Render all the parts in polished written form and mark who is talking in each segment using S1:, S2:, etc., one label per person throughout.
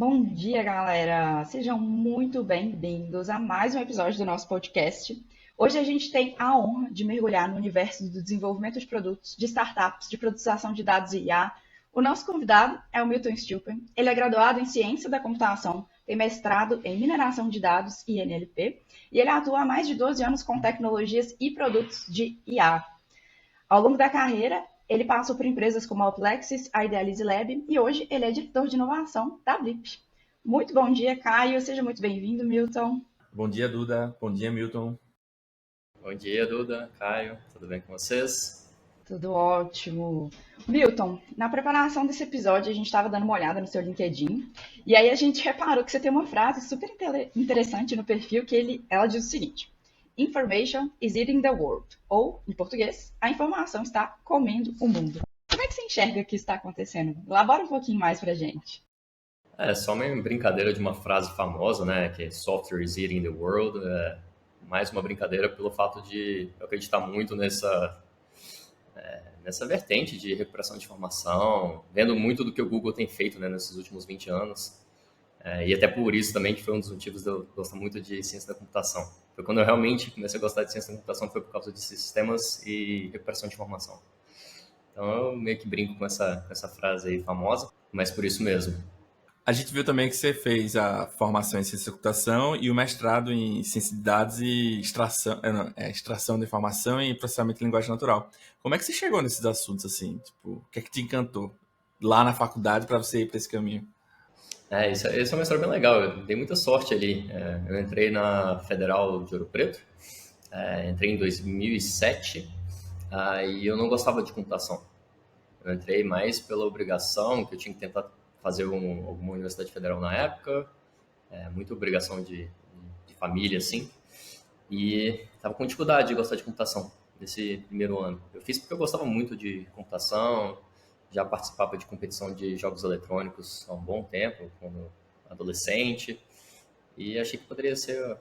S1: Bom dia, galera! Sejam muito bem-vindos a mais um episódio do nosso podcast. Hoje a gente tem a honra de mergulhar no universo do desenvolvimento de produtos, de startups, de produção de dados e IA. O nosso convidado é o Milton Stupem. Ele é graduado em Ciência da Computação, tem mestrado em Mineração de Dados e NLP, e ele atua há mais de 12 anos com tecnologias e produtos de IA. Ao longo da carreira, ele passou por empresas como a Alplexis, a Idealize Lab e hoje ele é diretor de inovação da VIP. Muito bom dia, Caio. Seja muito bem-vindo, Milton.
S2: Bom dia, Duda. Bom dia, Milton.
S3: Bom dia, Duda, Caio. Tudo bem com vocês?
S1: Tudo ótimo. Milton, na preparação desse episódio, a gente estava dando uma olhada no seu LinkedIn e aí a gente reparou que você tem uma frase super interessante no perfil que ela diz o seguinte: Information is eating the world. Ou, em português, a informação está comendo o mundo. Como é que você enxerga que isso está acontecendo? Elabora um pouquinho mais pra gente.
S3: É só uma brincadeira de uma frase famosa, né? Que é software is eating the world. Mais uma brincadeira pelo fato de eu acreditar muito nessa vertente de recuperação de informação, vendo muito do que o Google tem feito, né, nesses últimos 20 anos. E até por isso também que foi um dos motivos de eu gostar muito de ciência da computação. Foi quando eu realmente comecei a gostar de ciência da computação, foi por causa de sistemas e recuperação de informação. Então eu meio que brinco com essa frase aí famosa, mas por isso mesmo.
S2: A gente viu também que você fez a formação em ciência da computação e o mestrado em ciência de dados e extração de informação e processamento de linguagem natural. Como é que você chegou nesses assuntos assim? Tipo, o que é que te encantou lá na faculdade para você ir para esse caminho?
S3: Isso é uma história bem legal. Eu dei muita sorte ali. Eu entrei na Federal de Ouro Preto, entrei em 2007, e eu não gostava de computação. Eu entrei mais pela obrigação, que eu tinha que tentar fazer alguma universidade federal na época, muita obrigação de família, assim, e estava com dificuldade de gostar de computação nesse primeiro ano. Eu fiz porque eu gostava muito de computação, já participava de competição de jogos eletrônicos há um bom tempo, quando adolescente, e achei que poderia ser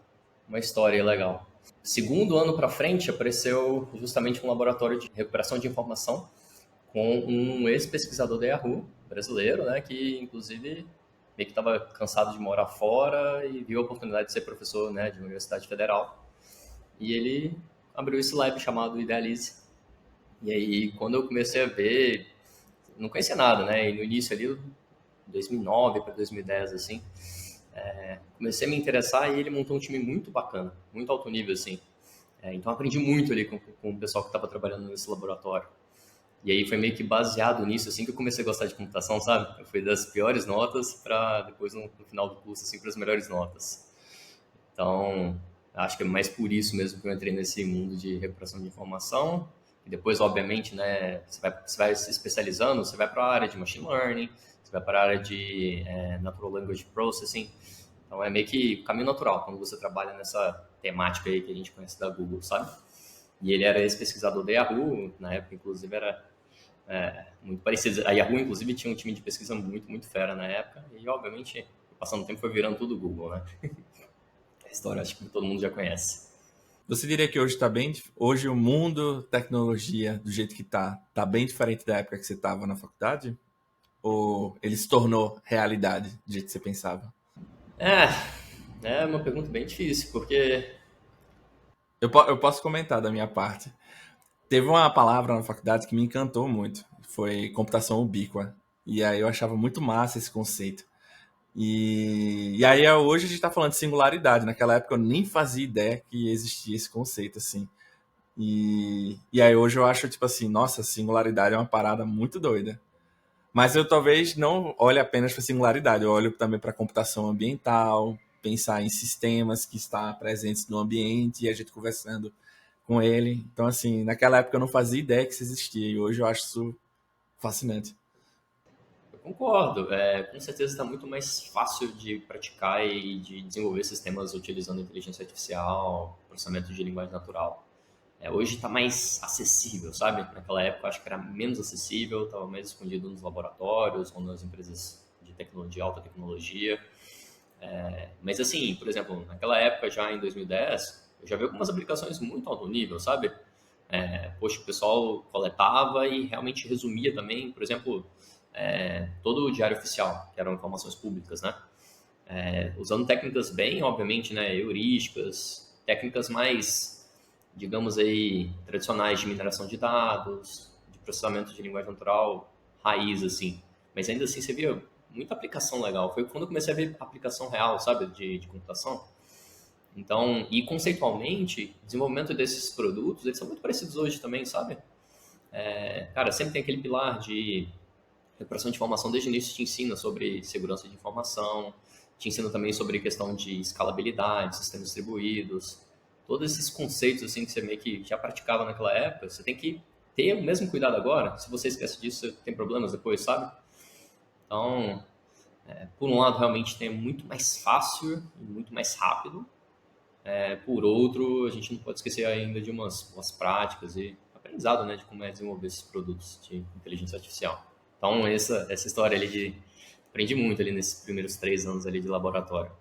S3: uma história legal. Segundo ano para frente, apareceu justamente um laboratório de recuperação de informação com um ex-pesquisador da Yahoo, brasileiro, né, que inclusive meio que estava cansado de morar fora e viu a oportunidade de ser professor, né, de uma universidade federal. E ele abriu esse lab chamado Idealize. E aí, quando eu comecei a ver, não conhecia nada, né, e no início ali, 2009 para 2010, assim, comecei a me interessar e ele montou um time muito bacana, muito alto nível, assim. Então, aprendi muito ali com o pessoal que estava trabalhando nesse laboratório. E aí foi meio que baseado nisso, assim, que eu comecei a gostar de computação, sabe? Eu fui das piores notas para depois, no final do curso, assim, para as melhores notas. Então, acho que é mais por isso mesmo que eu entrei nesse mundo de recuperação de informação. E depois, obviamente, né, você vai se especializando, você vai para a área de machine learning, você vai para a área de natural language processing. Então, é meio que caminho natural quando você trabalha nessa temática aí que a gente conhece da Google, sabe? E ele era esse pesquisador da Yahoo, na época, inclusive, era muito parecido. A Yahoo, inclusive, tinha um time de pesquisa muito, muito fera na época. E, obviamente, passando o tempo, foi virando tudo Google, né? A história, acho que todo mundo já conhece.
S2: Você diria que hoje está bem? Hoje o mundo, tecnologia, do jeito que tá bem diferente da época que você estava na faculdade? Ou ele se tornou realidade do jeito que você pensava?
S3: É uma pergunta bem difícil, porque
S2: Eu posso comentar da minha parte. Teve uma palavra na faculdade que me encantou muito. Foi computação ubíqua. E aí eu achava muito massa esse conceito. E aí hoje a gente está falando de singularidade. Naquela época eu nem fazia ideia que existia esse conceito, assim. E aí hoje eu acho, tipo assim, nossa, singularidade é uma parada muito doida. Mas eu talvez não olhe apenas para singularidade, eu olho também para computação ambiental, pensar em sistemas que estão presentes no ambiente e a gente conversando com ele. Então, assim, naquela época eu não fazia ideia que isso existia e hoje eu acho isso fascinante.
S3: eu concordo. Com certeza está muito mais fácil de praticar e de desenvolver sistemas utilizando inteligência artificial, processamento de linguagem natural. Hoje está mais acessível, sabe? Naquela época eu acho que era menos acessível, estava mais escondido nos laboratórios ou nas empresas de tecnologia, alta tecnologia. Mas assim, por exemplo, naquela época, já em 2010, eu já vi algumas aplicações muito alto nível, sabe? Poxa, o pessoal coletava e realmente resumia também, por exemplo, todo o diário oficial, que eram informações públicas, né? Usando técnicas bem, obviamente, né, heurísticas, técnicas mais, digamos aí, tradicionais de mineração de dados, de processamento de linguagem natural, raiz, assim. Mas ainda assim você via muita aplicação legal. Foi quando eu comecei a ver aplicação real, sabe, de computação. Então, e conceitualmente, o desenvolvimento desses produtos, eles são muito parecidos hoje também, sabe? Cara, sempre tem aquele pilar de recuperação de informação. Desde o início te ensina sobre segurança de informação, te ensina também sobre questão de escalabilidade, sistemas distribuídos, todos esses conceitos assim que você meio que já praticava naquela época, você tem que ter o mesmo cuidado agora. Se você esquece disso, você tem problemas depois, sabe? Então, por um lado, realmente é muito mais fácil e muito mais rápido. Por outro, a gente não pode esquecer ainda de umas práticas e aprendizado, né, de como é desenvolver esses produtos de inteligência artificial. Então, essa história ali aprendi muito ali nesses primeiros 3 anos ali de laboratório.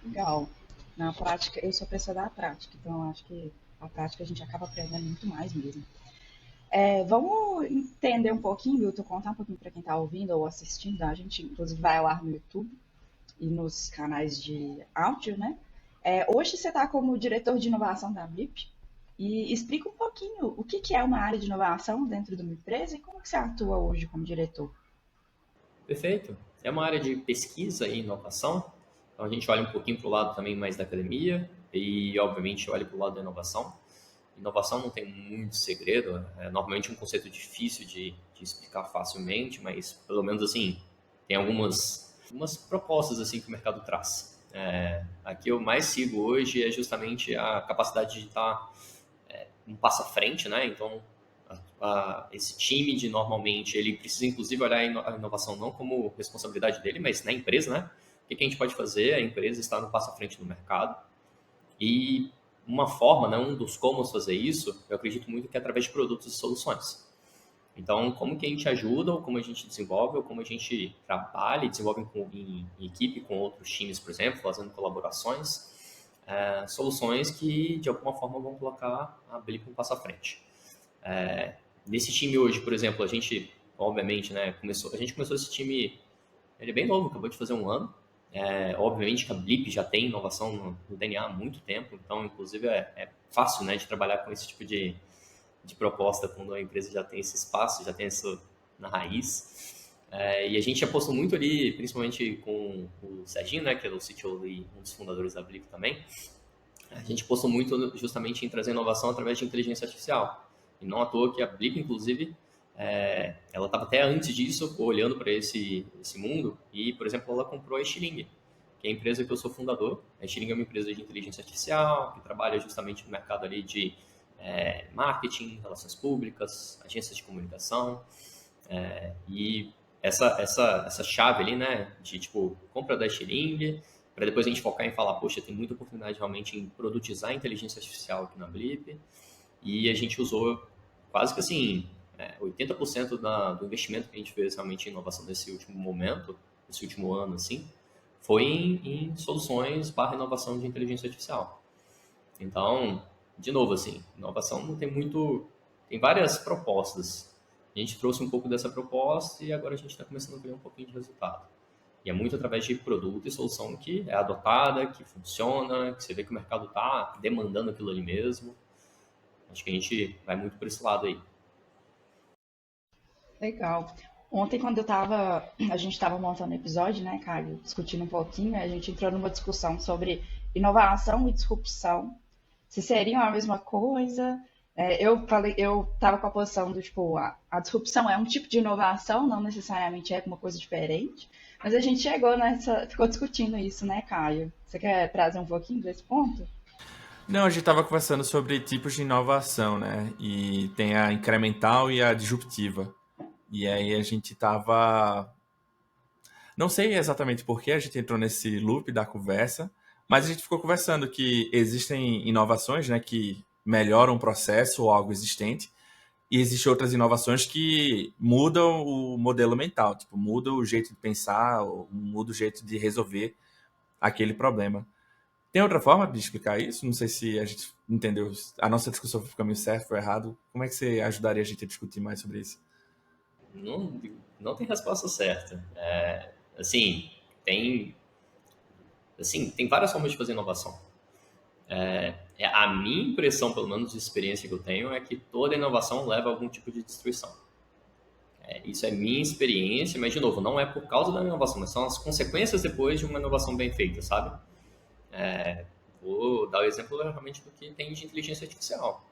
S1: Legal. Na prática, eu sou a pessoa da prática, então eu acho que a prática a gente acaba aprendendo muito mais mesmo. Vamos entender um pouquinho, Wilton, contar um pouquinho para quem está ouvindo ou assistindo. A gente, inclusive, vai ao ar no YouTube e nos canais de áudio, né? Hoje você está como diretor de inovação da Blip e explica um pouquinho o que é uma área de inovação dentro de uma empresa e como que você atua hoje como diretor.
S3: Perfeito. É uma área de pesquisa e inovação. Então, a gente olha um pouquinho para o lado também mais da academia e, obviamente, olha para o lado da inovação. Inovação não tem muito segredo, é normalmente um conceito difícil de explicar facilmente, mas pelo menos assim, tem algumas propostas assim que o mercado traz. A que eu mais sigo hoje é justamente a capacidade de estar um passo à frente, né? Então, esse time de normalmente, ele precisa inclusive olhar a inovação não como responsabilidade dele, mas na empresa, né? O que a gente pode fazer? A empresa está no passo à frente do mercado e uma forma, né, um dos como fazer isso, eu acredito muito que é através de produtos e soluções. Então, como que a gente ajuda, ou como a gente desenvolve, ou como a gente trabalha e desenvolve em equipe com outros times, por exemplo, fazendo colaborações, soluções que, de alguma forma, vão colocar a Blip um passo à frente. Nesse time hoje, por exemplo, a gente, obviamente, né, a gente começou esse time, ele é bem novo, acabou de fazer um ano. Obviamente que a Blip já tem inovação no DNA há muito tempo, então, inclusive, é fácil, né, de trabalhar com esse tipo de proposta quando a empresa já tem esse espaço, já tem isso na raiz. E a gente apostou muito ali, principalmente com o Serginho, né, que é o CTO e um dos fundadores da Blip também. A gente apostou muito justamente em trazer inovação através de inteligência artificial. E não à toa que a Blip, inclusive, ela estava até antes disso olhando para esse mundo e, por exemplo, ela comprou a Estilingue, que é a empresa que eu sou fundador. A Estilingue é uma empresa de inteligência artificial que trabalha justamente no mercado ali de marketing, relações públicas, agências de comunicação. E essa chave ali, né, de tipo, compra da Estilingue, para depois a gente focar em falar, poxa, tem muita oportunidade realmente em produtizar inteligência artificial aqui na Blip. E a gente usou quase que assim, 80% do investimento que a gente fez realmente em inovação nesse último momento, nesse último ano, assim, foi em soluções / inovação de inteligência artificial. Então, de novo, assim, inovação não tem muito. Tem várias propostas. A gente trouxe um pouco dessa proposta e agora a gente está começando a ver um pouquinho de resultado. E é muito através de produto e solução que é adotada, que funciona, que você vê que o mercado está demandando aquilo ali mesmo. Acho que a gente vai muito por esse lado aí.
S1: Legal. Ontem, a gente estava montando o episódio, né, Caio, discutindo um pouquinho, a gente entrou numa discussão sobre inovação e disrupção, se seriam a mesma coisa. Eu estava com a posição do tipo, a disrupção é um tipo de inovação, não necessariamente é uma coisa diferente, mas a gente ficou discutindo isso, né, Caio? Você quer trazer um pouquinho desse ponto?
S2: Não, a gente estava conversando sobre tipos de inovação, né? E tem a incremental e a disruptiva. E aí a gente estava. Não sei exatamente por que a gente entrou nesse loop da conversa, mas a gente ficou conversando que existem inovações, né, que melhoram o processo ou algo existente, e existem outras inovações que mudam o modelo mental, tipo, mudam o jeito de pensar, ou muda o jeito de resolver aquele problema. Tem outra forma de explicar isso? Não sei se a gente entendeu a nossa discussão foi o caminho certo ou errado. Como é que você ajudaria a gente a discutir mais sobre isso?
S3: Não, não tem resposta certa. Assim, tem, tem várias formas de fazer inovação. A minha impressão, pelo menos de experiência que eu tenho, é que toda inovação leva a algum tipo de destruição. Isso é minha experiência, mas, de novo, não é por causa da inovação, mas são as consequências depois de uma inovação bem feita, sabe? Vou dar o exemplo realmente do que tem de inteligência artificial.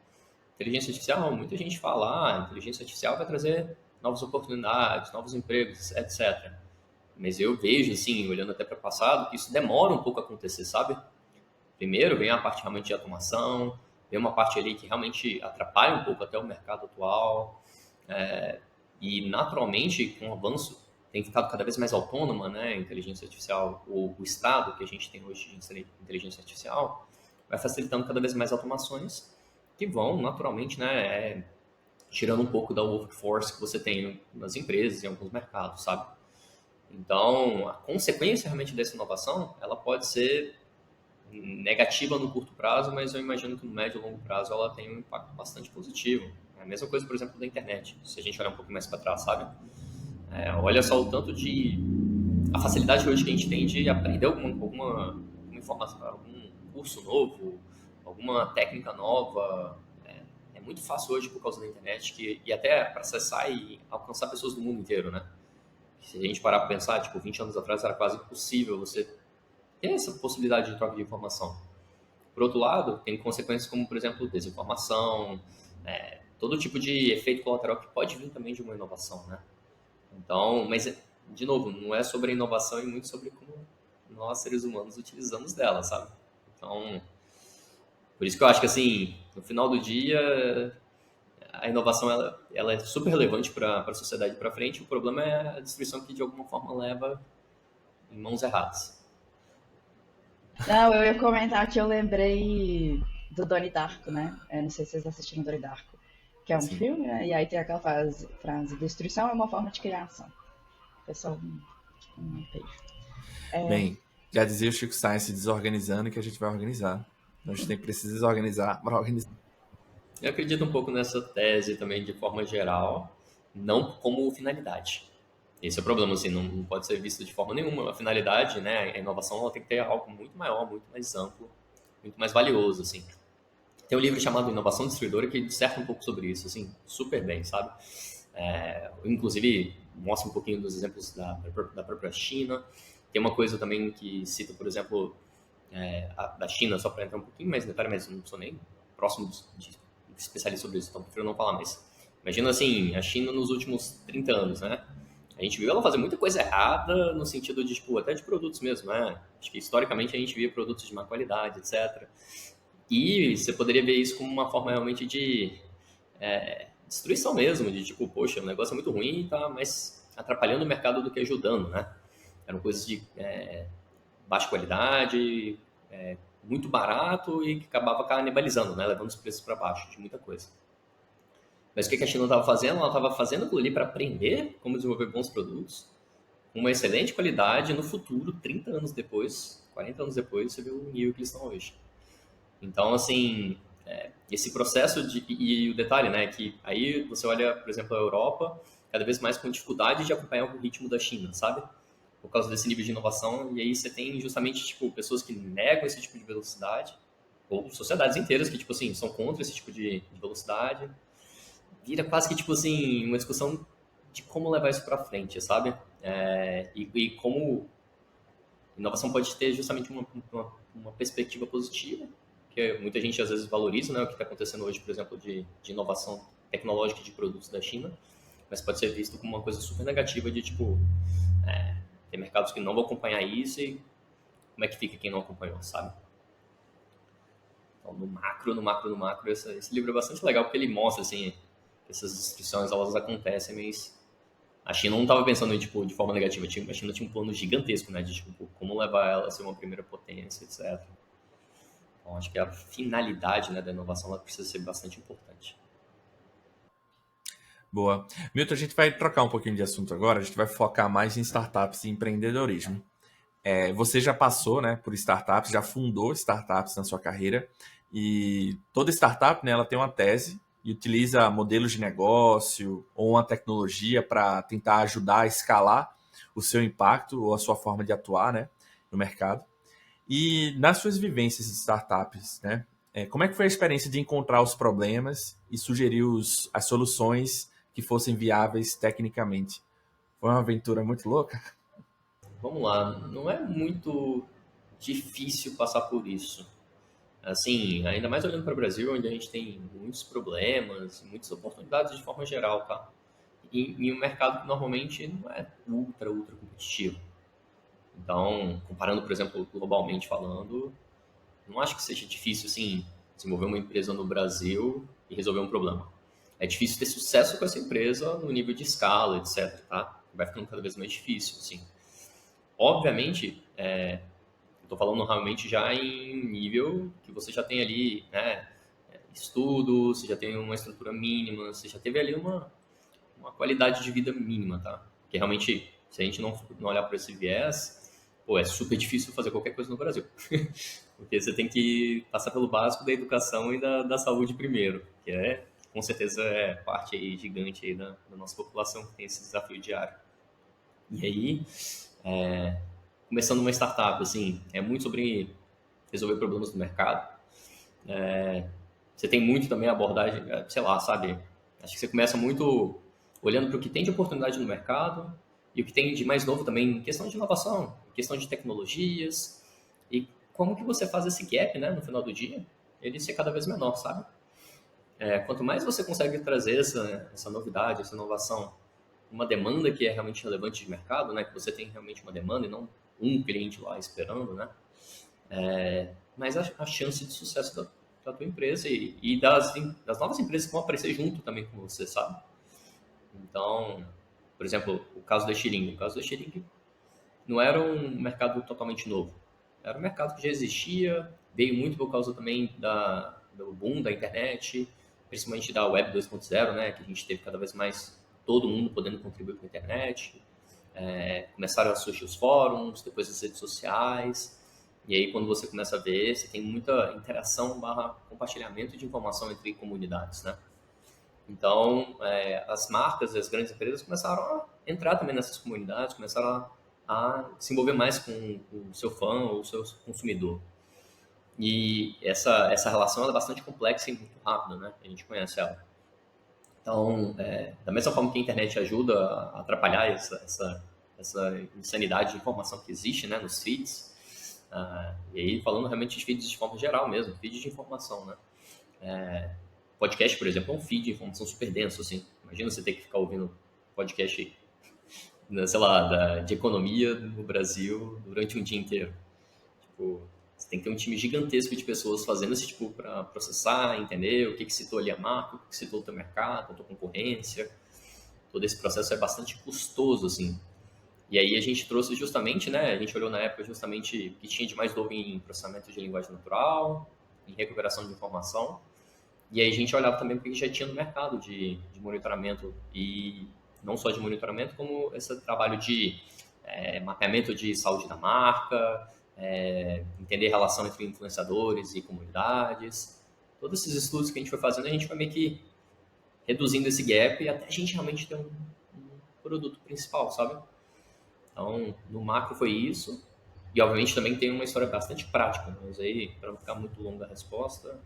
S3: Inteligência artificial, muita gente fala, inteligência artificial vai trazer novas oportunidades, novos empregos, etc. Mas eu vejo, assim, olhando até para o passado, que isso demora um pouco a acontecer, sabe? Primeiro vem a parte realmente de automação, vem uma parte ali que realmente atrapalha um pouco até o mercado atual, e naturalmente, com o avanço, tem ficado cada vez mais autônoma, né? A inteligência artificial, o estado que a gente tem hoje de inteligência artificial, vai facilitando cada vez mais automações que vão naturalmente, né, tirando um pouco da workforce que você tem nas empresas, em alguns mercados, sabe? Então, a consequência realmente dessa inovação, ela pode ser negativa no curto prazo, mas eu imagino que no médio e longo prazo ela tem um impacto bastante positivo. É a mesma coisa, por exemplo, da internet, se a gente olhar um pouco mais para trás, sabe? Olha só o tanto de... a facilidade hoje que a gente tem de aprender alguma informação, algum curso novo, alguma técnica nova. É muito fácil hoje por causa da internet e até para acessar e alcançar pessoas do mundo inteiro, né? Se a gente parar para pensar, tipo, 20 anos atrás era quase impossível você ter essa possibilidade de troca de informação. Por outro lado, tem consequências como, por exemplo, desinformação, todo tipo de efeito colateral que pode vir também de uma inovação, né? Então, mas, de novo, não é sobre a inovação e muito sobre como nós, seres humanos, utilizamos dela, sabe? Então, por isso que eu acho que, assim, no final do dia, a inovação ela é super relevante para a sociedade para frente. O problema é a destruição que, de alguma forma, leva em mãos erradas.
S1: Não, eu ia comentar que eu lembrei do Donnie Darko, né? Não sei se vocês assistiram Donnie Darko, que é um
S2: Sim.
S1: filme, né? E aí tem aquela frase: destruição é uma forma de criação. Pessoal, um beijo.
S2: Bem, já dizia o Chico Science, se desorganizando que a gente vai organizar. Então, a gente precisa desorganizar para organizar.
S3: Eu acredito um pouco nessa tese também, de forma geral, não como finalidade. Esse é o problema, assim, não pode ser visto de forma nenhuma. A finalidade, né, a inovação, ela tem que ter algo muito maior, muito mais amplo, muito mais valioso, assim. Tem um livro chamado Inovação Destruidora que disserta um pouco sobre isso, assim, super bem, sabe? Inclusive, mostra um pouquinho dos exemplos da própria China. Tem uma coisa também que cita, por exemplo, da China, só para entrar um pouquinho mais em detalhe, mas não sou nem próximo de especialista sobre isso, então prefiro não falar mais. Imagina, assim, a China nos últimos 30 anos, né? A gente viu ela fazer muita coisa errada no sentido de, tipo, até de produtos mesmo, né? Acho que historicamente a gente via produtos de má qualidade, etc. E você poderia ver isso como uma forma realmente de destruição mesmo, de tipo, poxa, o negócio é muito ruim e tá mais atrapalhando o mercado do que ajudando, né? Eram coisas de baixa qualidade, muito barato e que acabava canibalizando, né? Levando os preços para baixo de muita coisa. Mas o que a China estava fazendo? Ela estava fazendo aquilo ali para aprender como desenvolver bons produtos, com uma excelente qualidade, no futuro, 30 anos depois, 40 anos depois, você vê o nível que eles estão hoje. Então, assim, esse processo e o detalhe, né, que aí você olha, por exemplo, a Europa, cada vez mais com dificuldade de acompanhar o ritmo da China, sabe? Por causa desse nível de inovação, e aí você tem justamente, tipo, pessoas que negam esse tipo de velocidade, ou sociedades inteiras que, tipo assim, são contra esse tipo de velocidade. Vira quase que, tipo assim, uma discussão de como levar isso para frente, sabe? E como inovação pode ter justamente uma perspectiva positiva, que muita gente às vezes valoriza, né, o que está acontecendo hoje, por exemplo, de inovação tecnológica de produtos da China, mas pode ser visto como uma coisa super negativa de, tipo, tem mercados que não vão acompanhar isso e como é que fica quem não acompanhou, sabe? Então, no macro, esse livro é bastante legal porque ele mostra, assim, que essas destruições, elas acontecem, mas a China não estava pensando tipo, de forma negativa. A China tinha um plano gigantesco, né? De tipo, como levar ela a ser uma primeira potência, etc. Então, acho que a finalidade, né, da inovação ela precisa ser bastante importante.
S2: Boa. Milton, a gente vai trocar um pouquinho de assunto agora. A gente vai focar mais em startups e empreendedorismo. Você já passou, né, por startups, já fundou startups na sua carreira, e toda startup, né, ela tem uma tese e utiliza modelos de negócio ou uma tecnologia para tentar ajudar a escalar o seu impacto ou a sua forma de atuar, né, no mercado. E nas suas vivências de startups, né, como é que foi a experiência de encontrar os problemas e sugerir as soluções que fossem viáveis tecnicamente? Foi uma aventura muito louca?
S3: Vamos lá, não é muito difícil passar por isso. Assim, ainda mais olhando para o Brasil, onde a gente tem muitos problemas, muitas oportunidades de forma geral, tá? Em um mercado que normalmente não é ultra competitivo. Então, comparando, por exemplo, globalmente falando, não acho que seja difícil, assim, desenvolver uma empresa no Brasil e resolver um problema. É difícil ter sucesso com essa empresa no nível de escala, etc, tá? Vai ficando cada vez mais difícil, assim. Obviamente, estou falando realmente já em nível que você já tem ali, né, estudo, você já tem uma estrutura mínima, você já teve ali uma qualidade de vida mínima, tá? Que realmente, se a gente não olhar por esse viés, pô, é super difícil fazer qualquer coisa no Brasil. Porque você tem que passar pelo básico da educação e da saúde primeiro, que com certeza, é parte aí gigante aí da nossa população que tem esse desafio diário. E aí, começando uma startup, assim, é muito sobre resolver problemas do mercado. Você tem muito também a abordagem, sei lá, sabe? Acho que você começa muito olhando para o que tem de oportunidade no mercado e o que tem de mais novo também em questão de inovação, em questão de tecnologias e como que você faz esse gap, né, no final do dia, ele ser cada vez menor, sabe? Quanto mais você consegue trazer essa novidade, essa inovação, uma demanda que é realmente relevante de mercado, né, que você tem realmente uma demanda e não um cliente lá esperando, né? Mas a chance de sucesso da tua empresa e das novas empresas que vão aparecer junto também com você, sabe? Então, por exemplo, o caso da Xiring. O caso da Xiring não era um mercado totalmente novo. Era um mercado que já existia, veio muito por causa também do boom da internet, principalmente da Web 2.0, né? Que a gente teve cada vez mais todo mundo podendo contribuir com a internet. Começaram a surgir os fóruns, depois as redes sociais. E aí, quando você começa a ver, você tem muita interação / compartilhamento de informação entre comunidades, né? Então, as marcas e as grandes empresas começaram a entrar também nessas comunidades, começaram a se envolver mais com o seu fã ou o seu consumidor. E essa relação ela é bastante complexa e muito rápida, né? A gente conhece ela. Então, da mesma forma que a internet ajuda a atrapalhar essa insanidade de informação que existe, né, nos feeds, e aí falando realmente de feeds de forma geral mesmo, feed de informação, né? Podcast, por exemplo, é um feed de informação super denso, assim. Imagina você ter que ficar ouvindo podcast, né, sei lá, de economia no Brasil durante um dia inteiro. Tipo, você tem que ter um time gigantesco de pessoas fazendo esse tipo para processar, entender o que citou ali a marca, o que citou o teu mercado, a tua concorrência. Todo esse processo é bastante custoso, assim. E aí a gente trouxe justamente, né, a gente olhou na época justamente o que tinha de mais novo em processamento de linguagem natural, em recuperação de informação. E aí a gente olhava também o que já tinha no mercado de monitoramento, e não só de monitoramento, como esse trabalho de mapeamento de saúde da marca, entender a relação entre influenciadores e comunidades. Todos esses estudos que a gente foi fazendo, a gente foi meio que reduzindo esse gap até a gente realmente ter um produto principal, sabe? Então, no macro foi isso. E, obviamente, também tem uma história bastante prática, mas aí, para não ficar muito longa a resposta,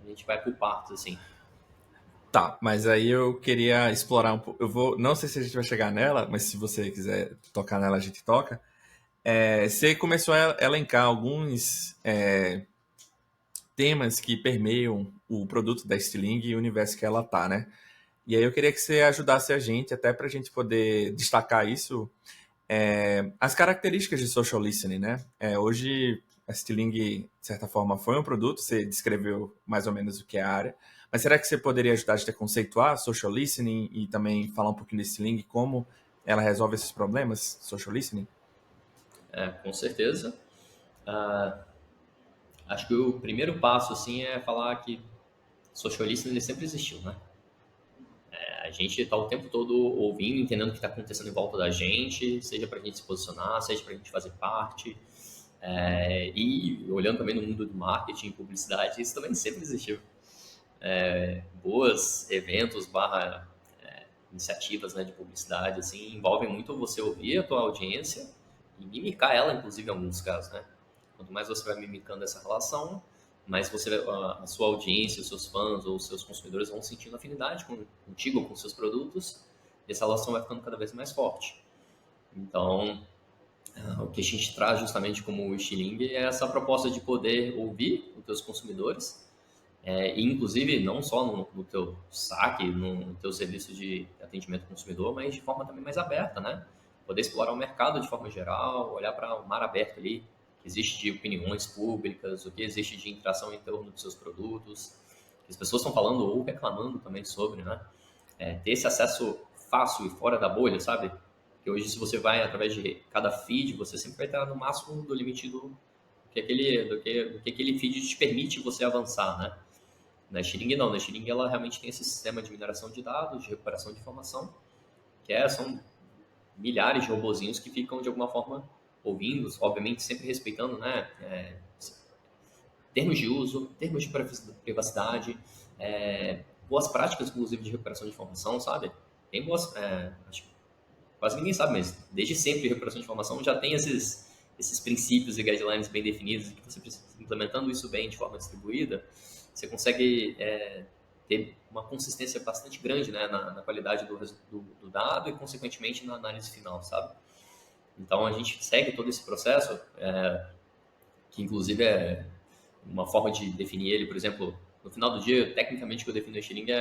S3: a gente vai por partes, assim.
S2: Tá, mas aí eu queria explorar um pouco. Não sei se a gente vai chegar nela, mas se você quiser tocar nela, a gente toca. Você começou a elencar alguns temas que permeiam o produto da Stiling e o universo que ela tá, né? E aí eu queria que você ajudasse a gente, até para a gente poder destacar isso, as características de social listening, né? Hoje a Stiling, de certa forma, foi um produto, você descreveu mais ou menos o que é a área, mas será que você poderia ajudar a gente a conceituar social listening e também falar um pouquinho da Stiling, como ela resolve esses problemas, social listening?
S3: Com certeza. Acho que o primeiro passo, assim, é falar que social listening ele sempre existiu, né? A gente está o tempo todo ouvindo, entendendo o que está acontecendo em volta da gente, seja para a gente se posicionar, seja para a gente fazer parte. E olhando também no mundo do marketing, publicidade, isso também sempre existiu. Boas eventos barra iniciativas, né, de publicidade assim, envolvem muito você ouvir a tua audiência e mimicar ela, inclusive em alguns casos, né? Quanto mais você vai mimicando essa relação, mais a sua audiência, os seus fãs ou os seus consumidores vão sentindo afinidade contigo, com seus produtos, e essa relação vai ficando cada vez mais forte. Então, o que a gente traz justamente como o Estilingue é essa proposta de poder ouvir os teus consumidores, e inclusive não só no teu saque, no teu serviço de atendimento ao consumidor, mas de forma também mais aberta, né? Poder explorar o mercado de forma geral, olhar para o mar aberto ali, que existe de opiniões públicas, o que existe de interação em torno dos seus produtos, que as pessoas estão falando ou reclamando também sobre, né? Ter esse acesso fácil e fora da bolha, sabe? Que hoje, se você vai através de cada feed, você sempre vai estar no máximo do limite do que aquele feed te permite você avançar, né? Na Estilingue não, na Estilingue ela realmente tem esse sistema de mineração de dados, de recuperação de informação, que são milhares de robozinhos que ficam de alguma forma ouvindo, obviamente sempre respeitando, né, termos de uso, termos de privacidade, boas práticas, inclusive, de recuperação de informação, sabe? Tem boas, acho que quase ninguém sabe, mas desde sempre a recuperação de informação já tem esses princípios e guidelines bem definidos, e que você precisa implementando isso bem de forma distribuída, você consegue ter uma consistência bastante grande, né, na qualidade do dado e, consequentemente, na análise final, sabe? Então, a gente segue todo esse processo, que, inclusive, é uma forma de definir ele. Por exemplo, no final do dia, tecnicamente, o que eu defino a Estilingue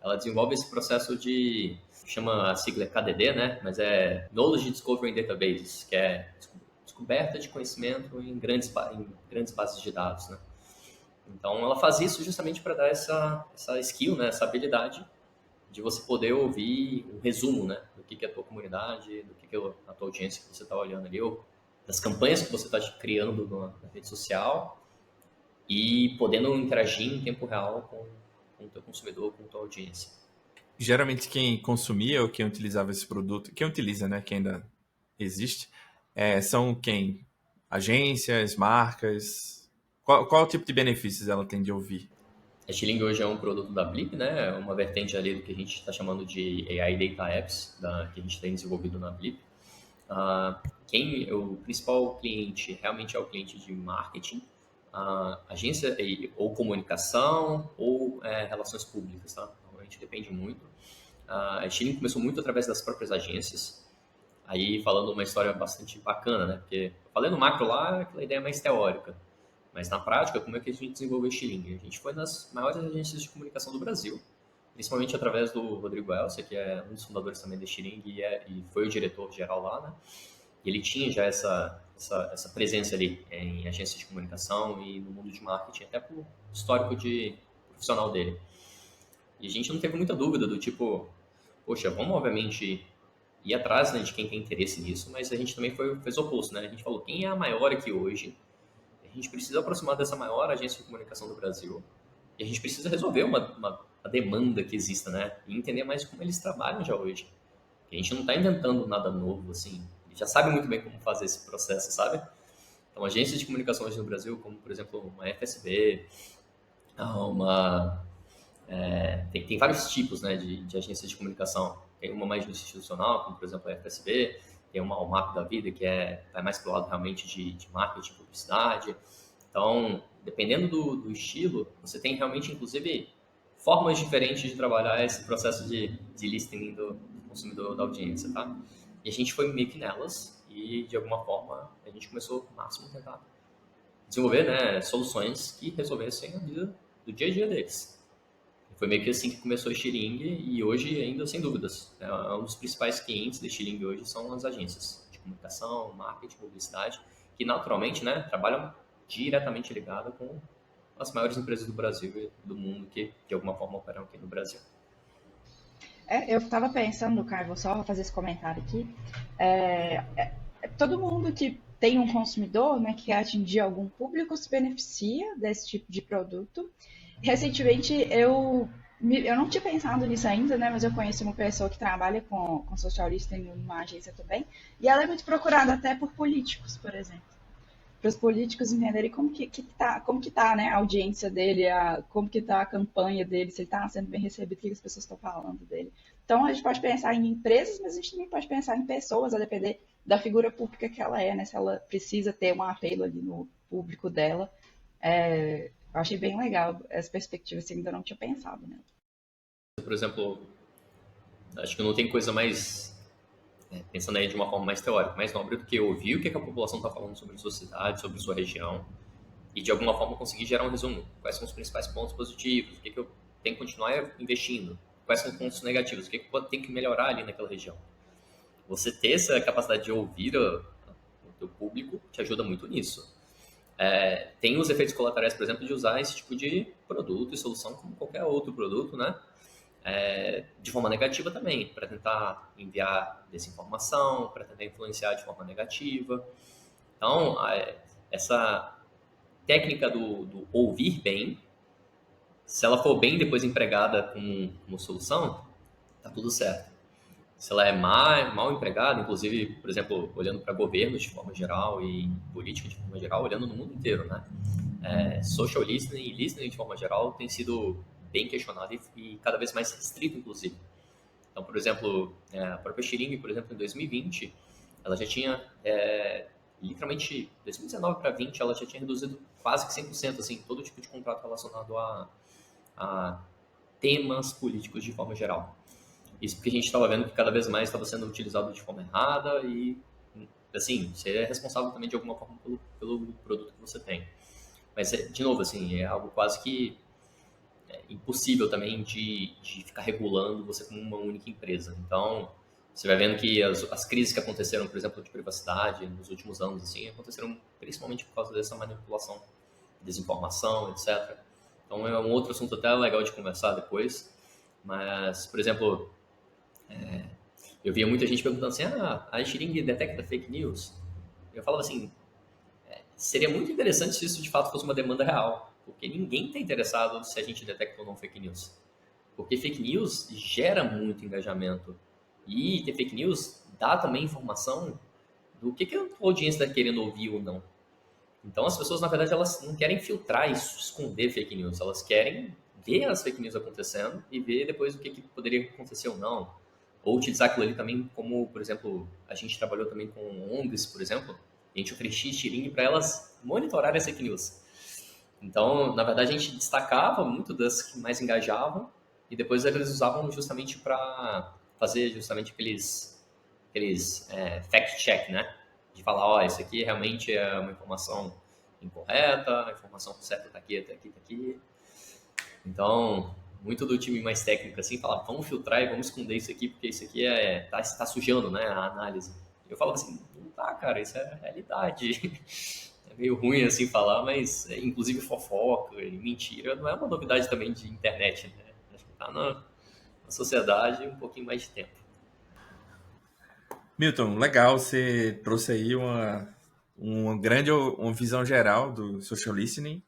S3: ela desenvolve esse processo chama a sigla KDD, né? Mas é Knowledge Discovery Databases, que é descoberta de conhecimento em grandes bases de dados, né? Então, ela faz isso justamente para dar essa skill, né? Essa habilidade de você poder ouvir um resumo, né? Do que é a tua comunidade, do que é a tua audiência que você está olhando ali, ou das campanhas que você está criando na rede social, e podendo interagir em tempo real com o teu consumidor, com a tua audiência.
S2: Geralmente quem consumia ou quem utilizava esse produto, quem utiliza, né? Que ainda existe, são quem? Agências, marcas? Qual tipo de benefícios ela tem de ouvir?
S3: A Estilingue hoje é um produto da Blip, né? É uma vertente ali do que a gente está chamando de AI Data Apps, que a gente tem desenvolvido na Blip. O principal cliente realmente é o cliente de marketing, agência ou comunicação ou relações públicas, tá? Normalmente depende muito. A Estilingue começou muito através das próprias agências, aí falando uma história bastante bacana, né? Porque eu falei no macro lá, aquela ideia mais teórica. Mas na prática, como é que a gente desenvolveu o Estilingue? A gente foi nas maiores agências de comunicação do Brasil, principalmente através do Rodrigo Elcia, que é um dos fundadores também da Estilingue e foi o diretor-geral lá, né? E ele tinha já essa presença ali em agências de comunicação e no mundo de marketing, até por histórico profissional dele. E a gente não teve muita dúvida do tipo, poxa, vamos obviamente ir atrás, né, de quem tem interesse nisso, mas a gente também fez o oposto, né? A gente falou, quem é a maior aqui hoje? A gente precisa aproximar dessa maior agência de comunicação do Brasil e a gente precisa resolver uma demanda que exista, né? E entender mais como eles trabalham já hoje. A gente não está inventando nada novo, assim. A gente já sabe muito bem como fazer esse processo, sabe? Então, agências de comunicação hoje no Brasil, como, por exemplo, uma FSB, tem vários tipos, né, de agências de comunicação. Tem uma mais institucional, como, por exemplo, a FSB, tem uma UMAP da vida, que vai mais para o lado realmente de marketing, publicidade. Então, dependendo do estilo, você tem realmente, inclusive, formas diferentes de trabalhar esse processo de listening do consumidor, da audiência, tá? E a gente foi meio que nelas e, de alguma forma, a gente começou o máximo a tentar desenvolver, né, soluções que resolvessem a vida do dia a dia deles. Foi meio que assim que começou a Estilingue e hoje ainda, sem dúvidas, um dos principais clientes da Estilingue hoje são as agências de comunicação, marketing, publicidade, que naturalmente, né, trabalham diretamente ligado com as maiores empresas do Brasil e do mundo que de alguma forma operam aqui no Brasil.
S1: Eu estava pensando, Caio, vou só fazer esse comentário aqui. Todo mundo que tem um consumidor, né, que quer atingir algum público se beneficia desse tipo de produto. Recentemente eu Eu não tinha pensado nisso ainda, né? Mas eu conheço uma pessoa que trabalha com social listening numa agência também. E ela é muito procurada até por políticos, por exemplo. Para os políticos entenderem como que tá, né, a audiência dele, como que tá a campanha dele, se ele está sendo bem recebido, o que as pessoas estão falando dele. Então a gente pode pensar em empresas, mas a gente também pode pensar em pessoas, a depender da figura pública que ela é, né? Se ela precisa ter um apelo ali no público dela. Eu achei bem legal essa perspectiva, assim, ainda não tinha pensado, né?
S3: Por exemplo, acho que não tem coisa mais, pensando aí de uma forma mais teórica, mais nobre do que ouvir o que a população está falando sobre sua cidade, sobre sua região, e de alguma forma conseguir gerar um resumo. Quais são os principais pontos positivos? O que eu tenho que continuar investindo? Quais são os pontos negativos? O que eu tenho que melhorar ali naquela região? Você ter essa capacidade de ouvir o teu público te ajuda muito nisso. Tem os efeitos colaterais, por exemplo, de usar esse tipo de produto e solução como qualquer outro produto, né? De forma negativa também, para tentar enviar desinformação, para tentar influenciar de forma negativa. Então, essa técnica do ouvir bem, se ela for bem depois empregada como solução, tá tudo certo. Se ela é mal empregada, inclusive, por exemplo, olhando para governos de forma geral e política de forma geral, olhando no mundo inteiro, né? Social listening e listening de forma geral tem sido bem questionado e cada vez mais restrito, inclusive. Então, por exemplo, a própria Xiring, por exemplo, em 2020, ela já tinha, literalmente, 2019 para 20, ela já tinha reduzido quase que 100%, assim, todo tipo de contrato relacionado a temas políticos de forma geral. Isso porque a gente estava vendo que cada vez mais estava sendo utilizado de forma errada e, assim, você é responsável também de alguma forma pelo produto que você tem. Mas, de novo, assim, é algo quase que impossível também de ficar regulando você como uma única empresa. Então, você vai vendo que as crises que aconteceram, por exemplo, de privacidade nos últimos anos, assim, aconteceram principalmente por causa dessa manipulação, desinformação, etc. Então, é um outro assunto até legal de conversar depois. Mas, por exemplo, eu via muita gente perguntando assim, a Xiring detecta fake news? Eu falava assim, seria muito interessante se isso de fato fosse uma demanda real, porque ninguém está interessado se a gente detecta ou não fake news. Porque fake news gera muito engajamento. E ter fake news dá também informação do que a audiência está querendo ouvir ou não. Então as pessoas, na verdade, elas não querem filtrar e esconder fake news, elas querem ver as fake news acontecendo e ver depois o que poderia acontecer ou não. Ou utilizar aquilo ali também como, por exemplo, a gente trabalhou também com ONGs, por exemplo, e a gente oferecia Xiring para elas monitorarem as fake news. Então, na verdade, a gente destacava muito das que mais engajavam e depois eles usavam justamente para fazer justamente aqueles fact-check, né? De falar, ó, isso aqui realmente é uma informação incorreta, a informação certa está aqui, está aqui, está aqui. Então, muito do time mais técnico, assim, falava, vamos filtrar e vamos esconder isso aqui, porque isso aqui tá sujando, né, a análise. Eu falava assim, não tá, cara, isso é realidade. É meio ruim, assim, falar, mas, inclusive, fofoca e mentira não é uma novidade também de internet, né? Acho que tá na sociedade um pouquinho mais de tempo.
S2: Milton, legal, você trouxe aí uma visão geral do social listening,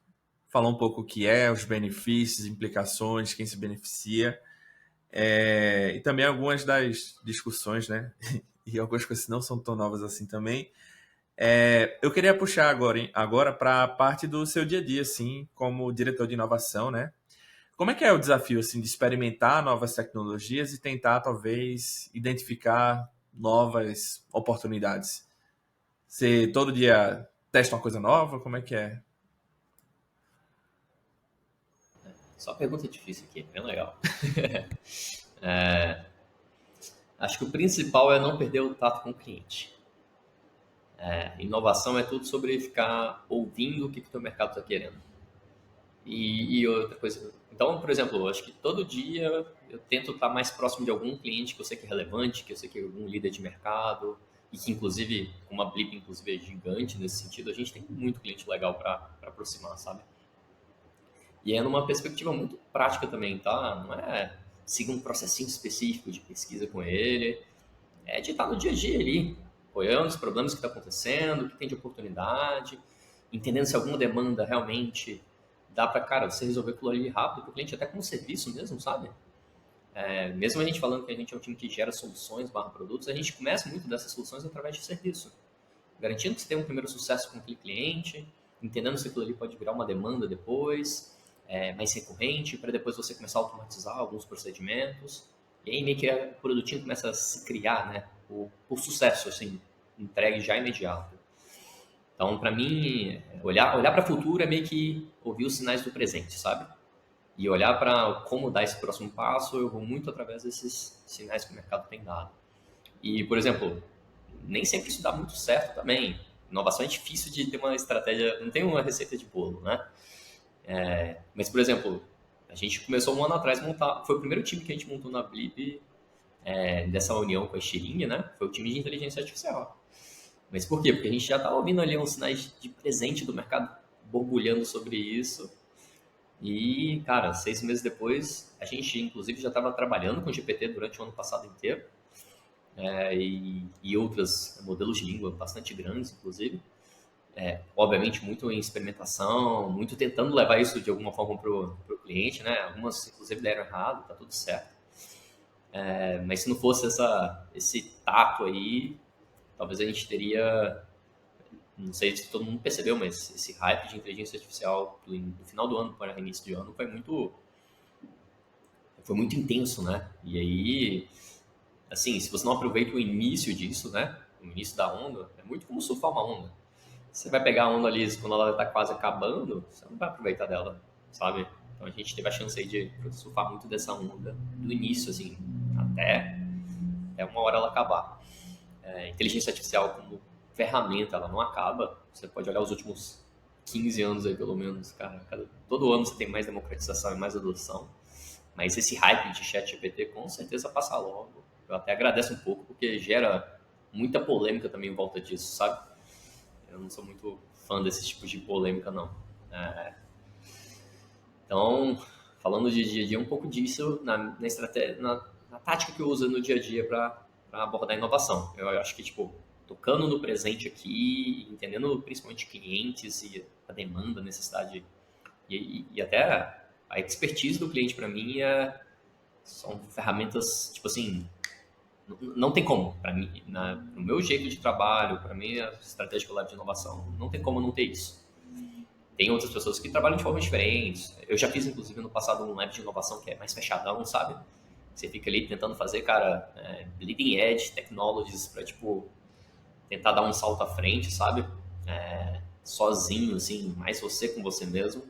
S2: falou um pouco o que é, os benefícios, implicações, quem se beneficia, e também algumas das discussões, né? E algumas coisas que não são tão novas assim também. Eu queria puxar agora para a parte do seu dia a dia, assim, como diretor de inovação, né? Como é que é o desafio, assim, de experimentar novas tecnologias e tentar, talvez, identificar novas oportunidades? Você todo dia testa uma coisa nova? Como é que é?
S3: Só pergunta difícil aqui, bem legal. Acho que o principal é não perder o tato com o cliente. Inovação é tudo sobre ficar ouvindo o que o teu mercado está querendo. E outra coisa. Então, por exemplo, acho que todo dia eu tento estar mais próximo de algum cliente que eu sei que é relevante, que eu sei que é algum líder de mercado, e que, inclusive, uma Blip, inclusive, é gigante nesse sentido. A gente tem muito cliente legal para aproximar, sabe? E é numa perspectiva muito prática também, tá? Não é seguir um processinho específico de pesquisa com ele, é de estar no dia a dia ali, olhando os problemas que está acontecendo, o que tem de oportunidade, entendendo se alguma demanda realmente dá para, cara, você resolver aquilo ali rápido para o cliente, até como serviço mesmo, sabe? Mesmo a gente falando que a gente é um time que gera soluções barra produtos, a gente começa muito dessas soluções através de serviço. Garantindo que você tenha um primeiro sucesso com aquele cliente, entendendo se aquilo ali pode virar uma demanda depois, mais recorrente, para depois você começar a automatizar alguns procedimentos. E aí meio que o produtinho começa a se criar, né? Por sucesso, assim, entregue já imediato. Então, para mim, olhar para o futuro é meio que ouvir os sinais do presente, sabe? E olhar para como dar esse próximo passo, eu vou muito através desses sinais que o mercado tem dado. E, por exemplo, nem sempre isso dá muito certo também. Inovação é difícil de ter uma estratégia, não tem uma receita de bolo, né? Mas, por exemplo, a gente começou um ano atrás a montar, foi o primeiro time que a gente montou na Blip, dessa união com a Xiringa, né? Foi o time de inteligência artificial. Mas por quê? Porque a gente já estava ouvindo ali uns sinais de presente do mercado borbulhando sobre isso. E, cara, 6 meses depois, a gente, inclusive, já estava trabalhando com GPT durante o ano passado inteiro. E outros modelos de língua bastante grandes, inclusive. Obviamente, muito em experimentação, muito tentando levar isso de alguma forma para o cliente, né? Algumas, inclusive, deram errado, tá tudo certo. Mas se não fosse esse tato aí, talvez a gente teria, não sei se todo mundo percebeu, mas esse hype de inteligência artificial do final do ano para início de ano foi muito intenso, né? E aí, assim, se você não aproveita o início disso, né? O início da onda, é muito como surfar uma onda. Você vai pegar a onda ali quando ela está quase acabando, você não vai aproveitar dela, sabe? Então a gente teve a chance aí de surfar muito dessa onda do início, assim, até uma hora ela acabar. Inteligência artificial como ferramenta, ela não acaba. Você pode olhar os últimos 15 anos aí, pelo menos, cara. Todo ano você tem mais democratização e mais adoção. Mas esse hype de ChatGPT com certeza passa logo. Eu até agradeço um pouco, porque gera muita polêmica também em volta disso, sabe? Eu não sou muito fã desses tipos de polêmica, não. Então, falando de dia a dia, um pouco disso na estratégia, na tática que eu uso no dia a dia para abordar a inovação. Eu acho que, tipo, tocando no presente aqui, entendendo principalmente clientes e a demanda, a necessidade e até a expertise do cliente para mim são ferramentas, tipo assim, não tem como, para mim, no meu jeito de trabalho, para mim, a estratégia que eu levo de inovação, não tem como não ter isso. Tem outras pessoas que trabalham de formas diferentes. Eu já fiz, inclusive, no passado um lab de inovação que é mais fechadão, sabe? Você fica ali tentando fazer, cara, leading edge technologies para, tipo, tentar dar um salto à frente, sabe? Sozinho, assim, mais você com você mesmo.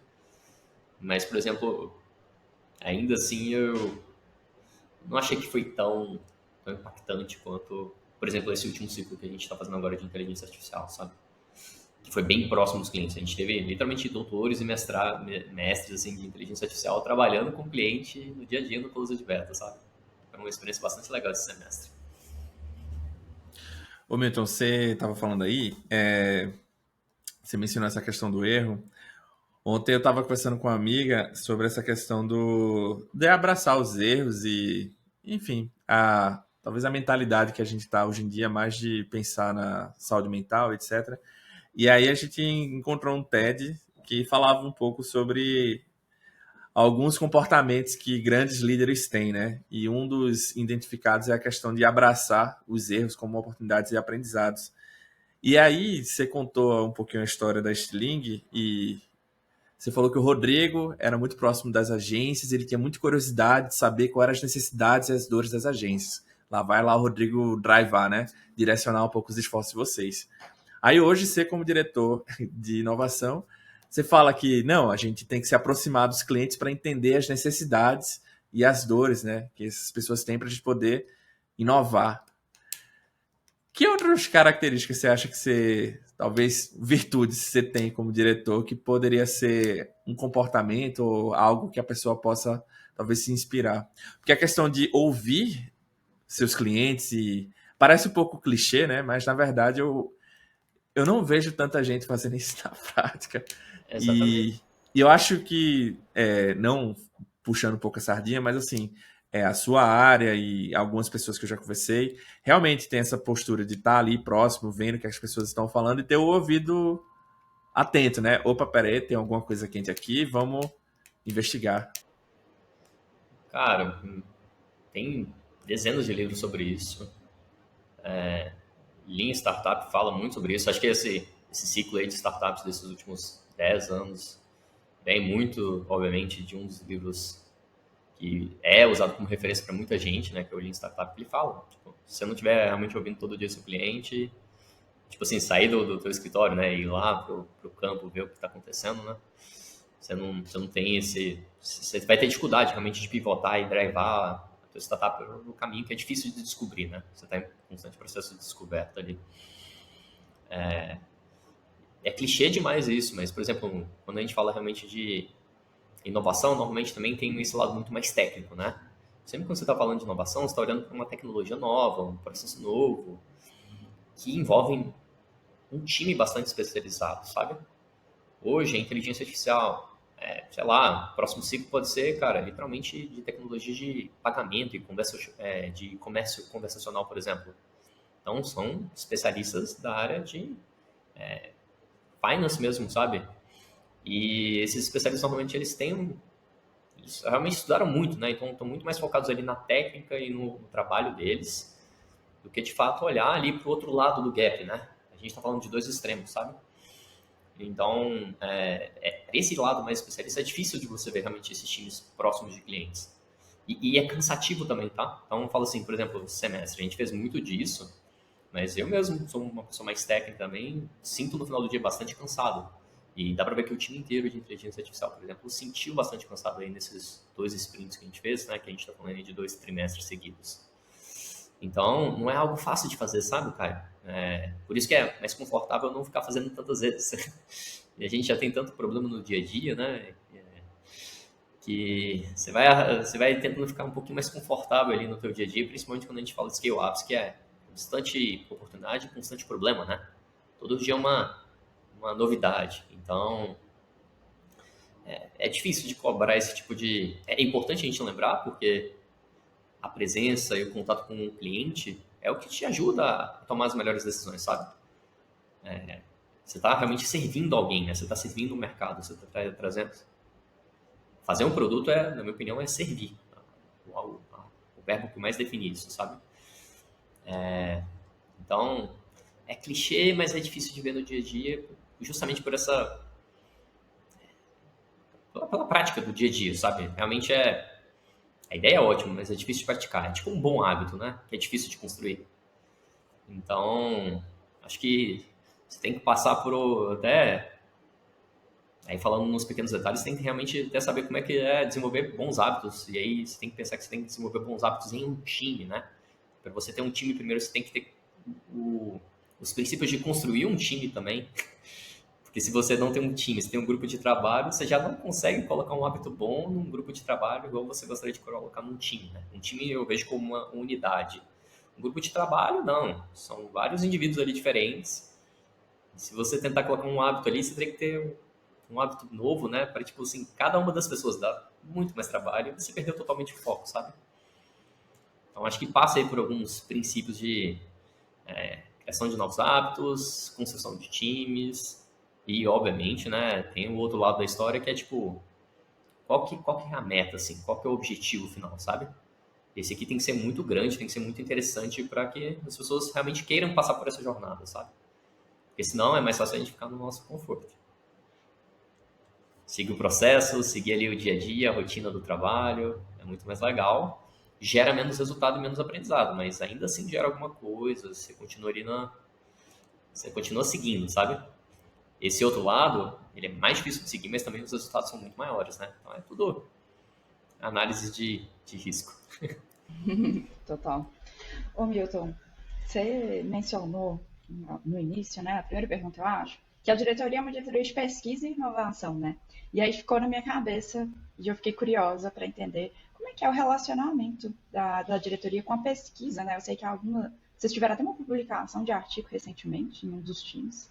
S3: Mas, por exemplo, ainda assim, eu não achei que foi tão impactante quanto, por exemplo, esse último ciclo que a gente está fazendo agora de inteligência artificial, sabe? Que foi bem próximo dos clientes. A gente teve literalmente doutores e mestres assim, de inteligência artificial trabalhando com o cliente no dia a dia no Cloud Beta, sabe? Foi uma experiência bastante legal esse semestre.
S2: Ô Milton, você estava falando aí, você mencionou essa questão do erro. Ontem eu estava conversando com uma amiga sobre essa questão de abraçar os erros e, enfim, talvez a mentalidade que a gente está hoje em dia, mais de pensar na saúde mental, etc. E aí a gente encontrou um TED que falava um pouco sobre alguns comportamentos que grandes líderes têm, né? E um dos identificados é a questão de abraçar os erros como oportunidades e aprendizados. E aí você contou um pouquinho a história da Sling e você falou que o Rodrigo era muito próximo das agências, ele tinha muita curiosidade de saber quais eram as necessidades e as dores das agências. Lá vai lá o Rodrigo drivar, né? Direcionar um pouco os esforços de vocês. Aí hoje, você como diretor de inovação, você fala que não, a gente tem que se aproximar dos clientes para entender as necessidades e as dores, né, que essas pessoas têm para a gente poder inovar. Que outras características você acha que talvez virtudes você tem como diretor que poderia ser um comportamento ou algo que a pessoa possa talvez se inspirar? Porque a questão de ouvir seus clientes parece um pouco clichê, né? Mas na verdade eu não vejo tanta gente fazendo isso na prática.
S3: Exatamente.
S2: E eu acho que, não puxando um pouco a sardinha, mas assim, a sua área e algumas pessoas que eu já conversei, realmente tem essa postura de estar ali próximo, vendo o que as pessoas estão falando e ter o ouvido atento, né? Opa, peraí, tem alguma coisa quente aqui, vamos investigar.
S3: Cara, tem dezenas de livros sobre isso. Lean Startup fala muito sobre isso. Acho que esse ciclo aí de startups desses últimos 10 anos vem muito, obviamente, de um dos livros que é usado como referência para muita gente, né, que é o Lean Startup, que ele fala, tipo, se você não estiver realmente ouvindo todo dia seu cliente, tipo assim, sair do teu escritório, né, ir lá pro campo, ver o que está acontecendo, né, você não tem você vai ter dificuldade realmente de pivotar e drivar a tua startup no caminho que é difícil de descobrir, né, você está em constante processo de descoberta ali. É clichê demais isso, mas, por exemplo, quando a gente fala realmente de inovação, normalmente também tem esse lado muito mais técnico, né? Sempre quando você está falando de inovação, você está olhando para uma tecnologia nova, um processo novo, que envolve um time bastante especializado, sabe? Hoje, a inteligência artificial, sei lá, o próximo ciclo pode ser, cara, literalmente de tecnologia de pagamento e de comércio conversacional, por exemplo. Então, são especialistas da área de finance mesmo, sabe? E esses especialistas, normalmente, eles realmente estudaram muito, né? Então, estão muito mais focados ali na técnica e no trabalho deles, do que, de fato, olhar ali para o outro lado do gap, né? A gente está falando de dois extremos, sabe? Então, esse lado mais especialista é difícil de você ver realmente esses times próximos de clientes. E é cansativo também, tá? Então, eu falo assim, por exemplo, esse semestre, a gente fez muito disso, mas eu mesmo sou uma pessoa mais técnica também, sinto no final do dia bastante cansado. E dá para ver que o time inteiro de inteligência artificial, por exemplo, sentiu bastante cansado aí nesses 2 sprints que a gente fez, né? Que a gente está falando aí de 2 trimestres seguidos. Então, não é algo fácil de fazer, sabe, cara? Por isso que é mais confortável não ficar fazendo tantas vezes. E a gente já tem tanto problema no dia a dia, né? Que você vai tentando ficar um pouquinho mais confortável ali no teu dia a dia, principalmente quando a gente fala de scale-ups, que é constante oportunidade, constante problema, né? Todo dia é uma novidade. Então, é difícil de cobrar esse tipo de... É importante a gente lembrar, porque a presença e o contato com o cliente é o que te ajuda a tomar as melhores decisões, sabe? Você está realmente servindo alguém, né? Você está servindo o mercado, você está trazendo... Fazer um produto, na minha opinião, é servir. O verbo que mais define isso, sabe? Então, é clichê, mas é difícil de ver no dia a dia, justamente pela prática do dia a dia, sabe? Realmente a ideia é ótima, mas é difícil de praticar. É tipo um bom hábito, né? Que é difícil de construir. Então, acho que você tem que passar até... Aí, falando nos pequenos detalhes, você tem que realmente até saber como é que é desenvolver bons hábitos. E aí, você tem que pensar que você tem que desenvolver bons hábitos em um time, né? Para você ter um time, primeiro você tem que ter os princípios de construir um time também. Porque se você não tem um time, se tem um grupo de trabalho, você já não consegue colocar um hábito bom num grupo de trabalho igual você gostaria de colocar num time, né? Um time eu vejo como uma unidade. Um grupo de trabalho, não. São vários indivíduos ali diferentes. Se você tentar colocar um hábito ali, você teria que ter um hábito novo, né? Para, tipo assim, cada uma das pessoas dá muito mais trabalho e você perdeu totalmente o foco, sabe? Então, acho que passa aí por alguns princípios de criação de novos hábitos, construção de times e, obviamente, né, tem o outro lado da história que é, tipo, qual que é a meta, assim? Qual que é o objetivo final, sabe? Esse aqui tem que ser muito grande, tem que ser muito interessante para que as pessoas realmente queiram passar por essa jornada, sabe? Porque senão é mais fácil a gente ficar no nosso conforto. Seguir o processo, seguir ali o dia a dia, a rotina do trabalho, é muito mais legal. Gera menos resultado e menos aprendizado, mas ainda assim gera alguma coisa, você continua seguindo, sabe? Esse outro lado, ele é mais difícil de seguir, mas também os resultados são muito maiores, né? Então é tudo análise de risco.
S1: Total. Ô Milton, você mencionou no início, né? A primeira pergunta, eu acho, que a diretoria é uma diretoria de pesquisa e inovação, né? E aí ficou na minha cabeça e eu fiquei curiosa para entender como é que é o relacionamento da diretoria com a pesquisa, né? Eu sei que vocês tiveram até uma publicação de artigo recentemente em um dos times.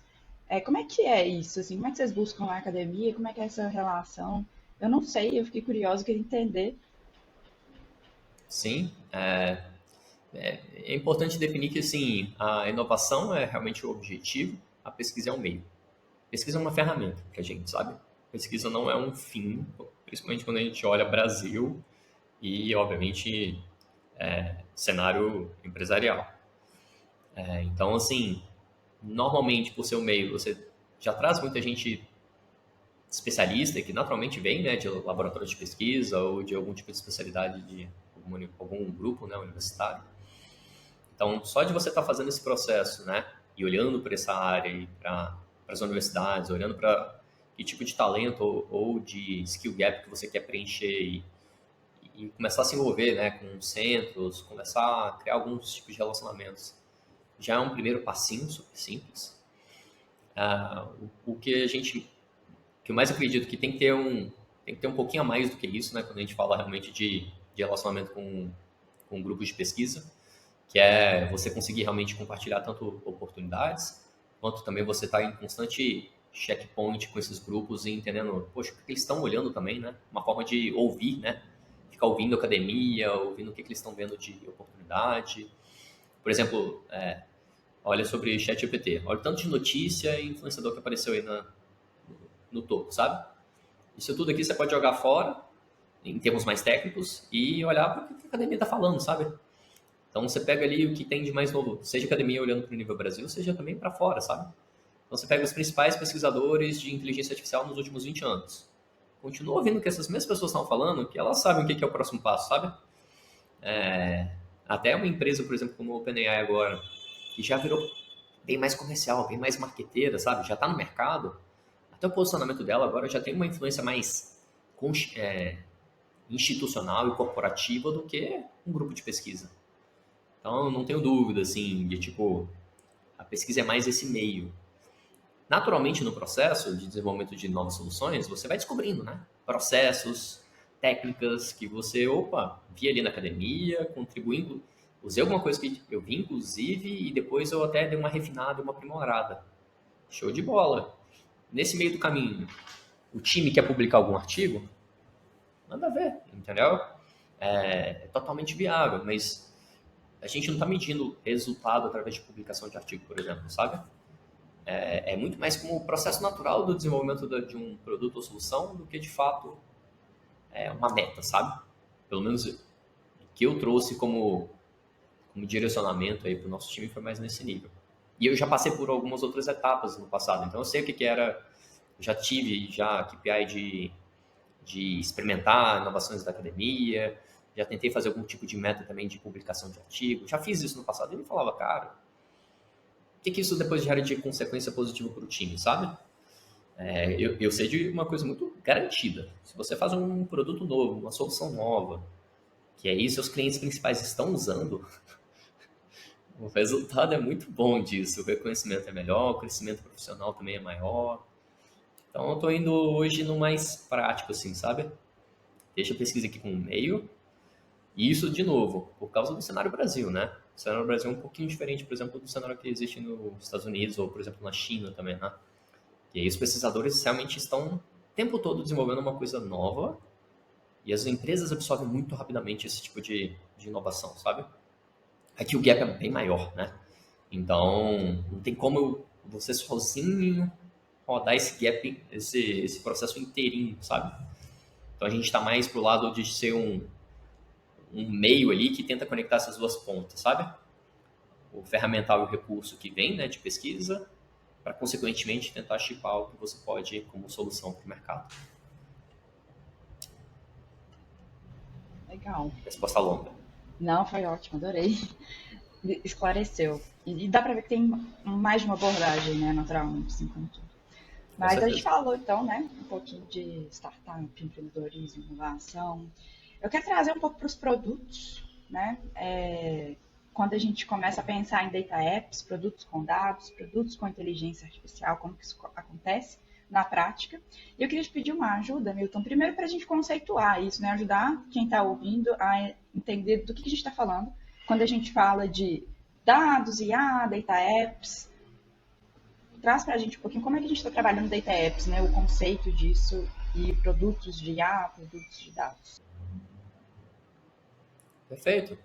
S1: Como é que é isso, assim? Como é que vocês buscam na academia? Como é que é essa relação? Eu não sei, eu fiquei curiosa, queria entender.
S3: Sim, é importante definir que assim, a inovação é realmente o objetivo, a pesquisa é o meio. pesquisa é uma ferramenta pra gente, sabe? Pesquisa não é um fim, principalmente quando a gente olha Brasil e, obviamente, cenário empresarial. Então, assim, normalmente, por seu meio, você já traz muita gente especialista que naturalmente vem, né, de laboratório de pesquisa ou de algum tipo de especialidade de algum grupo, né, universitário. Então, só de você estar fazendo esse processo, né, e olhando para essa área e para as universidades, olhando para que tipo de talento ou de skill gap que você quer preencher e começar a se envolver, né, com centros, começar a criar alguns tipos de relacionamentos, já é um primeiro passinho super simples. O que que eu mais acredito que tem que ter um pouquinho a mais do que isso, né, quando a gente fala realmente de relacionamento com grupos de pesquisa, que é você conseguir realmente compartilhar tanto oportunidades, quanto também você estar em constante checkpoint com esses grupos e entendendo, poxa, o que eles estão olhando também, né? Uma forma de ouvir, né? Ficar ouvindo a academia, ouvindo o que eles estão vendo de oportunidade. Por exemplo, olha sobre ChatGPT, olha o tanto de notícia e influenciador que apareceu aí no topo, sabe? Isso tudo aqui você pode jogar fora, em termos mais técnicos, e olhar para o que a academia está falando, sabe? Então você pega ali o que tem de mais novo, seja academia olhando para o nível Brasil, seja também para fora, sabe? Então você pega os principais pesquisadores de inteligência artificial nos últimos 20 anos. Continua ouvindo o que essas mesmas pessoas estão falando, que elas sabem o que é o próximo passo, sabe? Até uma empresa, por exemplo, como a OpenAI agora, que já virou bem mais comercial, bem mais marqueteira, sabe? Já está no mercado. Até o posicionamento dela agora já tem uma influência mais institucional e corporativa do que um grupo de pesquisa. Então, eu não tenho dúvida, assim, de tipo, a pesquisa é mais esse meio. Naturalmente, no processo de desenvolvimento de novas soluções, você vai descobrindo, né? Processos, técnicas que você, vi ali na academia, contribuindo, usei alguma coisa que eu vi, inclusive, e depois eu até dei uma refinada, uma aprimorada. Show de bola. Nesse meio do caminho, o time quer publicar algum artigo? Manda ver, entendeu? É totalmente viável, mas a gente não está medindo resultado através de publicação de artigo, por exemplo, sabe? É muito mais como o processo natural do desenvolvimento de um produto ou solução do que, de fato, uma meta, sabe? Pelo menos o que eu trouxe como direcionamento aí para o nosso time foi mais nesse nível. E eu já passei por algumas outras etapas no passado, então eu sei o que era, já tive já KPI de experimentar inovações da academia, já tentei fazer algum tipo de meta também de publicação de artigo, já fiz isso no passado e ele falava, cara, o que isso depois gera de consequência positiva para o time, sabe? Eu sei de uma coisa muito garantida. Se você faz um produto novo, uma solução nova, que aí seus clientes principais estão usando, o resultado é muito bom disso. O reconhecimento é melhor, o crescimento profissional também é maior. Então, eu estou indo hoje no mais prático, assim, sabe? Deixa a pesquisa aqui com o meio. E isso, de novo, por causa do cenário Brasil, né? O cenário Brasil é um pouquinho diferente, por exemplo, do cenário que existe nos Estados Unidos ou, por exemplo, na China também, né? E aí os pesquisadores realmente estão o tempo todo desenvolvendo uma coisa nova e as empresas absorvem muito rapidamente esse tipo de inovação, sabe? Aqui o gap é bem maior, né? Então, não tem como você sozinho rodar esse gap, esse processo inteirinho, sabe? Então, a gente está mais pro lado de ser um meio ali que tenta conectar essas duas pontas, sabe? O ferramental e o recurso que vem, né, de pesquisa, para, consequentemente, tentar chipar o que você pode como solução para o mercado.
S1: Legal.
S3: Resposta longa.
S1: Não, foi ótimo, adorei. Esclareceu. E dá para ver que tem mais de uma abordagem, né, naturalmente, assim como tudo.
S3: Com
S1: Mas a gente
S3: certeza.
S1: falou, então, né, um pouquinho de startup, empreendedorismo, inovação. Eu quero trazer um pouco para os produtos, né? Quando a gente começa a pensar em data apps, produtos com dados, produtos com inteligência artificial, como que isso acontece na prática. E eu queria te pedir uma ajuda, Milton, primeiro para a gente conceituar isso, né? Ajudar quem está ouvindo a entender do que a gente está falando quando a gente fala de dados, IA, data apps. Traz para a gente um pouquinho como é que a gente está trabalhando data apps, né? O conceito disso e produtos de IA, produtos de dados.
S3: Perfeito.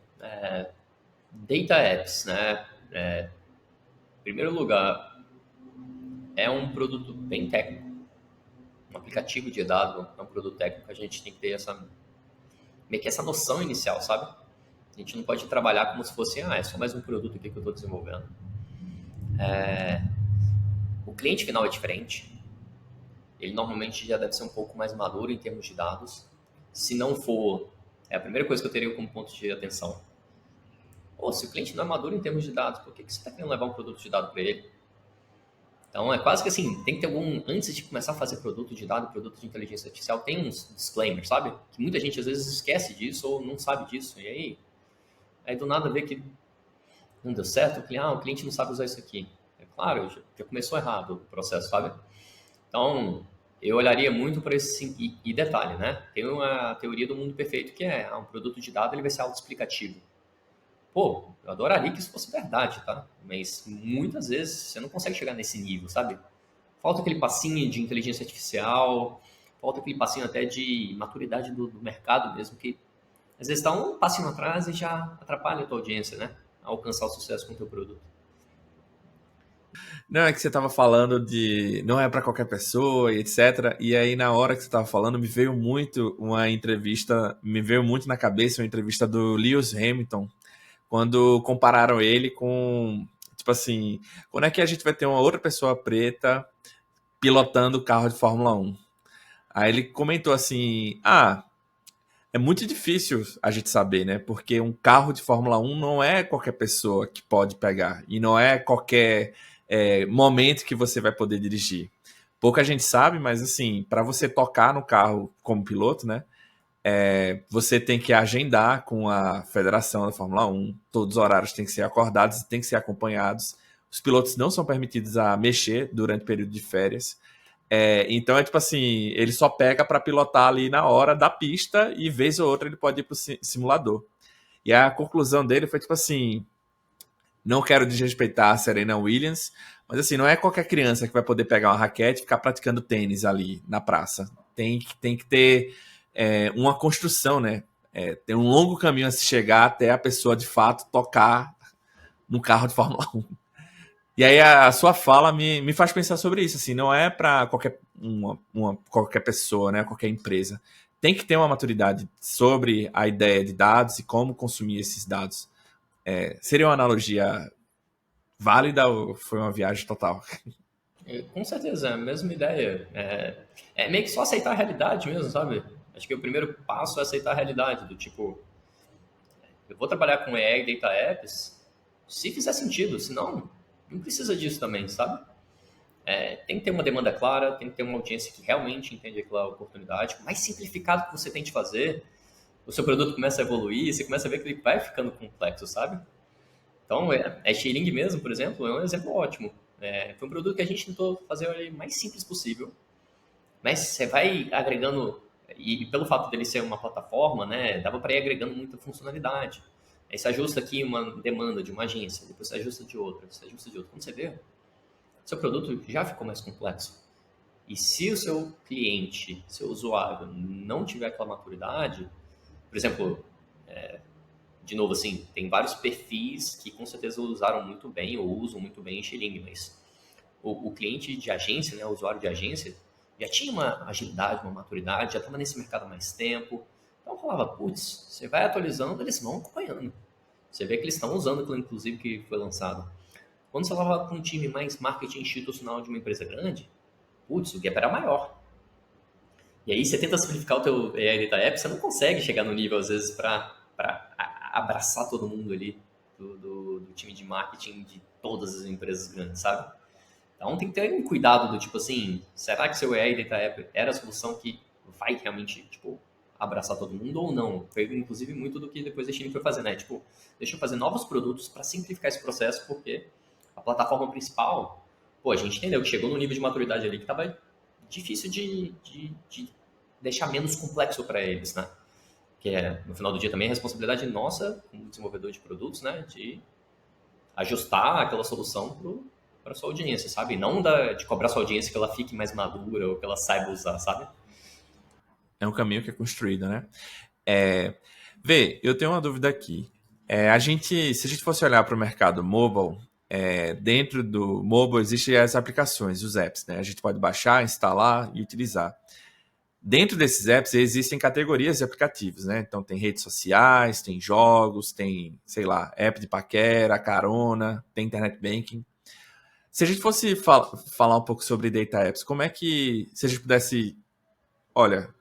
S3: Data apps, né? Em primeiro lugar, é um produto bem técnico. Um aplicativo de dado é um produto técnico. A gente tem que ter meio que essa noção inicial, sabe? A gente não pode trabalhar como se fosse, é só mais um produto aqui que eu estou desenvolvendo. O cliente final é diferente. Ele normalmente já deve ser um pouco mais maduro em termos de dados. Se não for, é a primeira coisa que eu teria como ponto de atenção. Se o cliente não é maduro em termos de dados, por que você está querendo levar um produto de dado para ele? Então, é quase que assim, tem que ter antes de começar a fazer produto de dado, produto de inteligência artificial, tem uns disclaimers, sabe? Que muita gente às vezes esquece disso ou não sabe disso. E aí do nada vê que não deu certo, o cliente não sabe usar isso aqui. É claro, já começou errado o processo, sabe? Então, eu olharia muito para esse... E detalhe, né? Tem uma teoria do mundo perfeito que é um produto de dado ele vai ser autoexplicativo. Eu adoraria que isso fosse verdade, tá? Mas muitas vezes você não consegue chegar nesse nível, sabe? Falta aquele passinho de inteligência artificial, falta aquele passinho até de maturidade do mercado mesmo, que às vezes está um passinho atrás e já atrapalha a tua audiência, né? A alcançar o sucesso com o teu produto.
S2: Não, é que você estava falando de não é para qualquer pessoa e etc. E aí, na hora que você estava falando, me veio muito na cabeça uma entrevista do Lewis Hamilton, quando compararam ele com, tipo assim, quando é que a gente vai ter uma outra pessoa preta pilotando o carro de Fórmula 1? Aí ele comentou assim, é muito difícil a gente saber, né? Porque um carro de Fórmula 1 não é qualquer pessoa que pode pegar. E não é qualquer momento que você vai poder dirigir. Pouca gente sabe, mas assim, para você tocar no carro como piloto, né? Você tem que agendar com a Federação da Fórmula 1. Todos os horários têm que ser acordados e têm que ser acompanhados. Os pilotos não são permitidos a mexer durante o período de férias. Então é tipo assim, ele só pega para pilotar ali na hora da pista e vez ou outra ele pode ir pro simulador. E a conclusão dele foi tipo assim, não quero desrespeitar a Serena Williams, mas assim, não é qualquer criança que vai poder pegar uma raquete e ficar praticando tênis ali na praça. Tem que ter uma construção, né? Tem um longo caminho a se chegar até a pessoa de fato tocar no carro de Fórmula 1. E aí a sua fala me faz pensar sobre isso, assim, não é para qualquer pessoa, né, qualquer empresa. Tem que ter uma maturidade sobre a ideia de dados e como consumir esses dados. Seria uma analogia válida ou foi uma viagem total?
S3: Com certeza, é a mesma ideia. É meio que só aceitar a realidade mesmo, sabe? Acho que o primeiro passo é aceitar a realidade, do tipo, eu vou trabalhar com AI e Data Apps se fizer sentido, senão não precisa disso também, sabe? Tem que ter uma demanda clara, tem que ter uma audiência que realmente entende aquela oportunidade. O mais simplificado que você tem de fazer, o seu produto começa a evoluir, você começa a ver que ele vai ficando complexo, sabe? Então, a Xing mesmo, por exemplo, é um exemplo ótimo. Foi um produto que a gente tentou fazer o mais simples possível, mas você vai agregando, e pelo fato dele ser uma plataforma, né, dava para ir agregando muita funcionalidade. Aí você ajusta aqui uma demanda de uma agência, depois você ajusta de outra, você ajusta de outra. Quando você vê, seu produto já ficou mais complexo. E se o seu cliente, seu usuário, não tiver aquela maturidade, por exemplo, de novo, assim, tem vários perfis que com certeza usaram muito bem ou usam muito bem Xing, mas o cliente de agência, né, o usuário de agência, já tinha uma agilidade, uma maturidade, já estava nesse mercado há mais tempo. Então eu falava, putz, você vai atualizando, eles vão acompanhando. Você vê que eles estão usando aquilo, inclusive, que foi lançado. Quando você leva para um time mais marketing institucional de uma empresa grande, putz, o gap era maior. E aí você tenta simplificar o teu AI Data App, você não consegue chegar no nível, às vezes, para abraçar todo mundo ali do time de marketing de todas as empresas grandes, sabe? Então tem que ter um cuidado do tipo assim, será que seu AI Data App era a solução que vai realmente, tipo, abraçar todo mundo ou não? Foi inclusive muito do que depois a Chine foi fazer, né? Tipo, deixa eu fazer novos produtos para simplificar esse processo, porque a plataforma principal, a gente entendeu que chegou no nível de maturidade ali que estava difícil de deixar menos complexo para eles, né? Que no final do dia também é responsabilidade nossa, como desenvolvedor de produtos, né? De ajustar aquela solução para sua audiência, sabe? Não de cobrar sua audiência que ela fique mais madura ou que ela saiba usar, sabe?
S2: É um caminho que é construído, né? Vê, eu tenho uma dúvida aqui. Se a gente fosse olhar para o mercado mobile, dentro do mobile existem as aplicações, os apps, né? A gente pode baixar, instalar e utilizar. Dentro desses apps existem categorias de aplicativos, né? Então tem redes sociais, tem jogos, tem, sei lá, app de paquera, carona, tem internet banking. Se a gente fosse falar um pouco sobre data apps, como é que, se a gente pudesse, olha,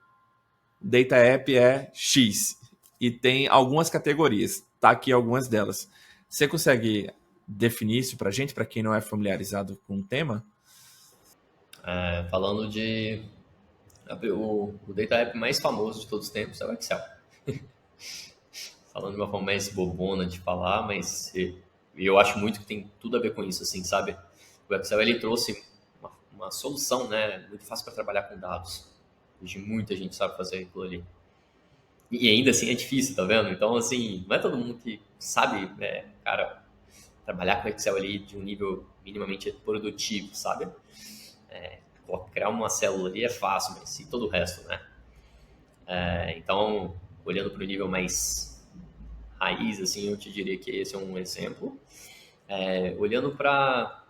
S2: data app é X e tem algumas categorias, tá aqui algumas delas. Você consegue definir isso pra gente, para quem não é familiarizado com o tema?
S3: Falando de... O data app mais famoso de todos os tempos é o Excel. Falando de uma forma mais bobona de falar, mas eu acho muito que tem tudo a ver com isso, assim, sabe? O Excel, ele trouxe uma solução, né, muito fácil para trabalhar com dados. Hoje muita gente sabe fazer aquilo ali. E ainda assim é difícil, tá vendo? Então, assim, não é todo mundo que sabe, cara, trabalhar com Excel ali de um nível minimamente produtivo, sabe? Criar uma célula ali é fácil, mas e todo o resto, né? Então, olhando para o nível mais raiz, assim, eu te diria que esse é um exemplo. Olhando para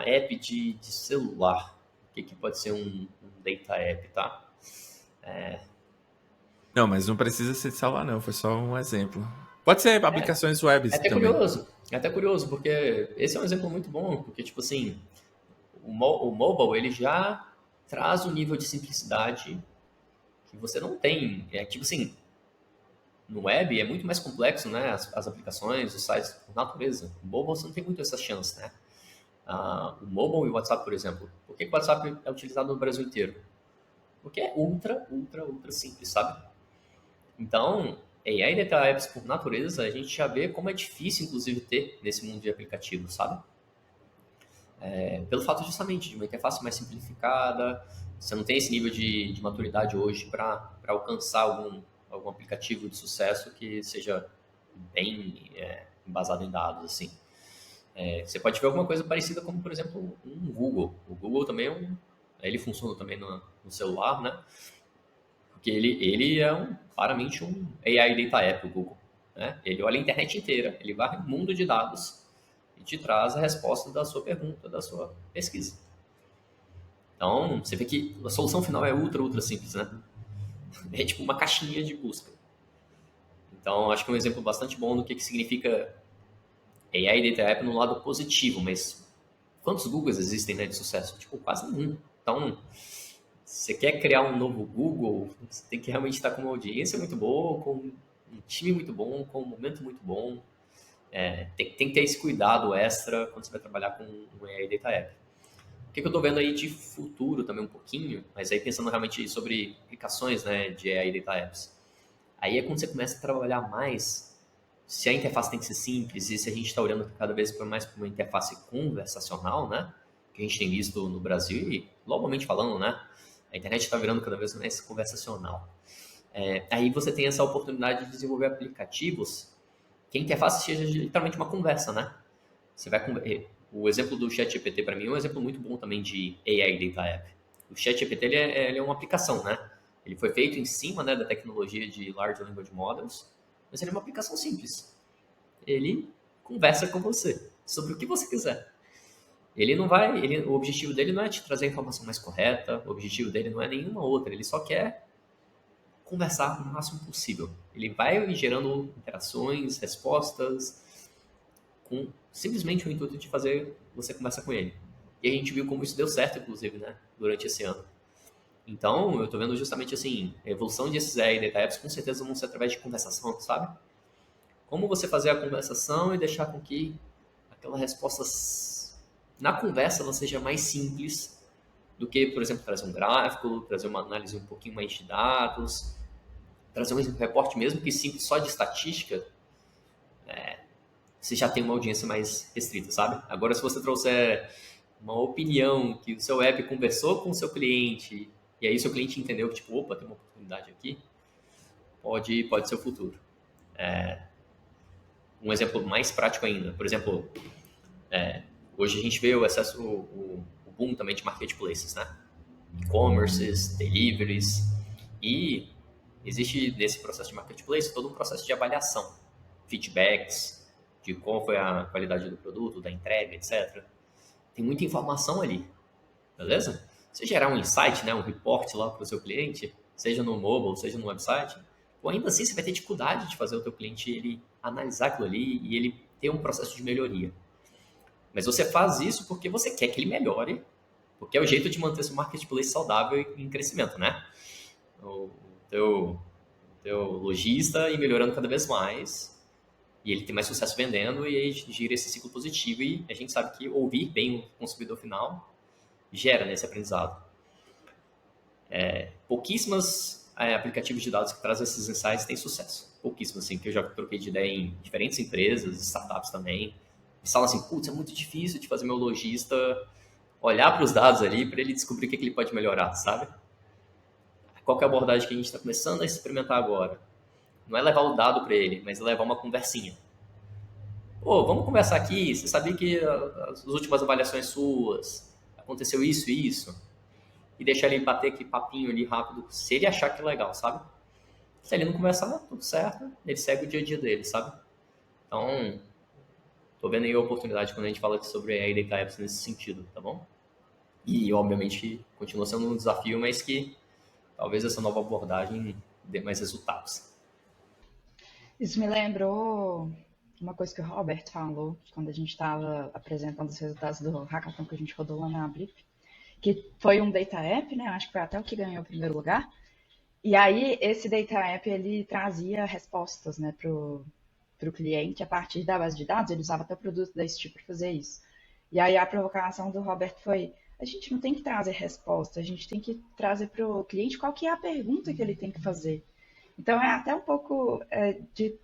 S3: app de celular, o que pode ser um data app, tá?
S2: Não, mas não precisa ser de celular, não. Foi só um exemplo. Pode ser aplicações web
S3: É até
S2: também.
S3: curioso. É até curioso, porque esse é um exemplo muito bom, porque, tipo assim, o mobile, ele já traz um nível de simplicidade que você não tem. Tipo assim, no web é muito mais complexo, né? As aplicações, os sites, por natureza. No mobile você não tem muito essa chance, né? O mobile e o WhatsApp, por exemplo. Por que o WhatsApp é utilizado no Brasil inteiro? Porque é ultra, ultra, ultra simples, sabe? Então, AI Data Apps, por natureza, a gente já vê como é difícil, inclusive, ter nesse mundo de aplicativos, sabe? Pelo fato, justamente, de uma interface mais simplificada, você não tem esse nível de maturidade hoje para alcançar algum aplicativo de sucesso que seja bem embasado em dados, assim. Você pode ver alguma coisa parecida como, por exemplo, um Google. O Google também ele funciona também no celular, né? Porque ele é claramente um AI Data App, o Google. Né? Ele olha a internet inteira, ele varre um mundo de dados e te traz a resposta da sua pergunta, da sua pesquisa. Então, você vê que a solução final é ultra, ultra simples, né? É tipo uma caixinha de busca. Então, acho que é um exemplo bastante bom do que significa AI Data App no lado positivo, mas quantos Googles existem, né, de sucesso? Tipo, quase nenhum. Então, você quer criar um novo Google, você tem que realmente estar com uma audiência muito boa, com um time muito bom, com um momento muito bom. Tem que ter esse cuidado extra quando você vai trabalhar com um AI Data App. O que eu estou vendo aí de futuro também um pouquinho, mas aí pensando realmente sobre aplicações, né, de AI Data Apps. Aí é quando você começa a trabalhar mais, se a interface tem que ser simples e se a gente está olhando cada vez mais para uma interface conversacional, né, que a gente tem visto no Brasil e globalmente falando, né, a internet está virando cada vez mais conversacional. Aí você tem essa oportunidade de desenvolver aplicativos que a interface seja literalmente uma conversa, né? Você vai o exemplo do ChatGPT para mim é um exemplo muito bom também de AI Data App. O ChatGPT ele é uma aplicação, né? Ele foi feito em cima, né, da tecnologia de Large Language Models, mas ele é uma aplicação simples. Ele conversa com você sobre o que você quiser. Ele não vai, o objetivo dele não é te trazer a informação mais correta, o objetivo dele não é nenhuma outra, ele só quer conversar o máximo possível. Ele vai gerando interações, respostas, com simplesmente o intuito de fazer você conversar com ele. E a gente viu como isso deu certo, inclusive, né, durante esse ano. Então, eu estou vendo justamente assim, a evolução desses AI Data Apps com certeza vão ser através de conversação, sabe? Como você fazer a conversação e deixar com que aquela resposta na conversa ela seja mais simples do que, por exemplo, trazer um gráfico, trazer uma análise um pouquinho mais de dados, trazer um reporte mesmo que simples só de estatística, você já tem uma audiência mais restrita, sabe? Agora, se você trouxer uma opinião que o seu app conversou com o seu cliente e aí seu cliente entendeu que, tipo, opa, tem uma oportunidade aqui, pode ser o futuro. Um exemplo mais prático ainda, por exemplo, hoje a gente vê o acesso, o boom também de marketplaces, né? E-commerces, deliveries, e existe nesse processo de marketplace todo um processo de avaliação, feedbacks, de qual foi a qualidade do produto, da entrega, etc. Tem muita informação ali, beleza? Se gerar um insight, né, um report lá para o seu cliente, seja no mobile, seja no website, ou ainda assim você vai ter dificuldade de fazer o teu cliente ele analisar aquilo ali e ele ter um processo de melhoria. Mas você faz isso porque você quer que ele melhore, porque é o jeito de manter seu marketplace saudável e em crescimento, né? O teu lojista ir melhorando cada vez mais e ele tem mais sucesso vendendo e aí gira esse ciclo positivo e a gente sabe que ouvir bem o consumidor final gera nesse aprendizado. Pouquíssimos aplicativos de dados que trazem esses insights têm sucesso. Pouquíssimos, assim, que eu já troquei de ideia em diferentes empresas, startups também. Eles falam assim, putz, é muito difícil de fazer meu lojista olhar para os dados ali para ele descobrir o que ele pode melhorar, sabe? Qual que é a abordagem que a gente está começando a experimentar agora? Não é levar o dado para ele, mas levar uma conversinha. Pô, vamos conversar aqui, você sabia que as últimas avaliações suas, aconteceu isso e isso? E deixar ele bater aquele papinho ali rápido, se ele achar que é legal, sabe? Se ele não conversar, tudo certo, ele segue o dia a dia dele, sabe? Então, tô vendo aí a oportunidade quando a gente fala sobre AI Data Apps nesse sentido, tá bom? E, obviamente, continua sendo um desafio, mas que talvez essa nova abordagem dê mais resultados.
S1: Isso me lembrou uma coisa que o Robert falou quando a gente estava apresentando os resultados do hackathon que a gente rodou lá na Blip, que foi um data app, né? Acho que foi até o que ganhou o primeiro lugar. E aí, esse data app, ele trazia respostas, né, pro cliente a partir da base de dados. Ele usava até o produto da Steel para fazer isso. E aí, a provocação do Robert foi, a gente não tem que trazer resposta, a gente tem que trazer para o cliente qual que é a pergunta que ele tem que fazer. Então, é até um pouco de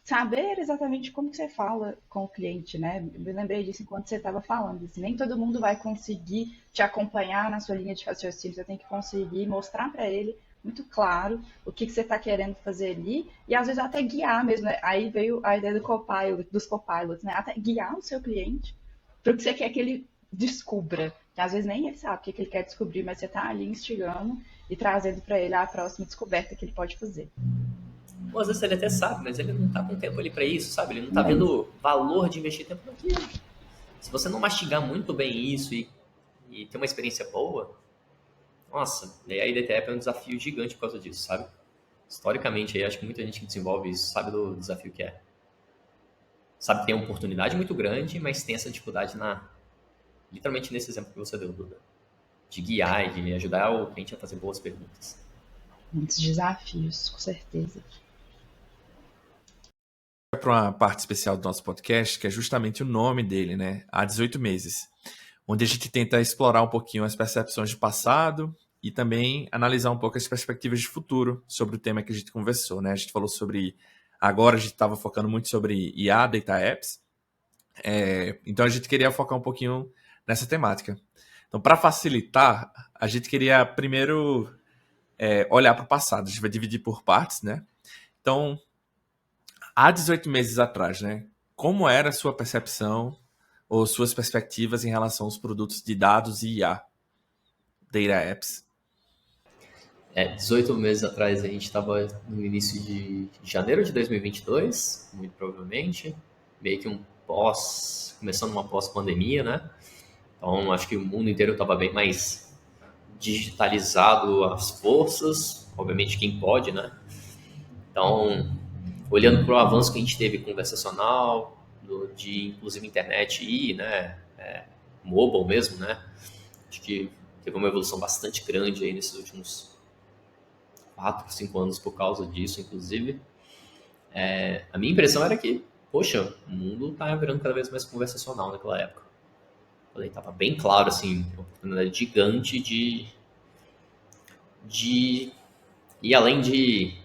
S1: saber exatamente como que você fala com o cliente, né? Eu me lembrei disso enquanto você estava falando. Assim, nem todo mundo vai conseguir te acompanhar na sua linha de raciocínio. Você tem que conseguir mostrar para ele muito claro o que você está querendo fazer ali e às vezes até guiar mesmo, né? Aí veio a ideia do copilot, dos copilots, né? Até guiar o seu cliente para o que você quer que ele descubra. Que às vezes nem ele sabe o que ele quer descobrir, mas você está ali instigando e trazendo para ele a próxima descoberta que ele pode fazer.
S3: Ou às vezes ele até sabe, mas ele não tá com tempo ali para isso, sabe? Ele não tá vendo valor de investir tempo naquilo. Se você não mastigar muito bem isso e ter uma experiência boa, nossa, a IDTF é um desafio gigante por causa disso, sabe? Historicamente, aí, acho que muita gente que desenvolve isso sabe do desafio que é. Sabe que tem uma oportunidade muito grande, mas tem essa dificuldade literalmente nesse exemplo que você deu, Duda. De guiar e de ajudar o cliente a fazer boas perguntas.
S1: Muitos desafios, com certeza.
S2: Para uma parte especial do nosso podcast, que é justamente o nome dele, né? Há 18 meses. Onde a gente tenta explorar um pouquinho as percepções de passado e também analisar um pouco as perspectivas de futuro sobre o tema que a gente conversou, né? A gente falou sobre... Agora a gente estava focando muito sobre IA, Data Apps. Então a gente queria focar um pouquinho nessa temática. Então, para facilitar, a gente queria primeiro olhar para o passado. A gente vai dividir por partes, né? Então, há 18 meses atrás, né? Como era a sua percepção ou suas perspectivas em relação aos produtos de dados e IA, Data Apps?
S3: 18 meses atrás a gente estava no início de janeiro de 2022, muito provavelmente, meio que começando uma pós-pandemia, né? Então acho que o mundo inteiro estava bem mais digitalizado às forças, obviamente quem pode, né? Então, olhando para o avanço que a gente teve conversacional, de inclusive internet e, né, mobile mesmo, né? Acho que teve uma evolução bastante grande aí nesses últimos 4, 5 anos por causa disso, inclusive. A minha impressão era que, poxa, o mundo estava virando cada vez mais conversacional naquela época. Falei, tava bem claro, assim, uma oportunidade gigante de e além de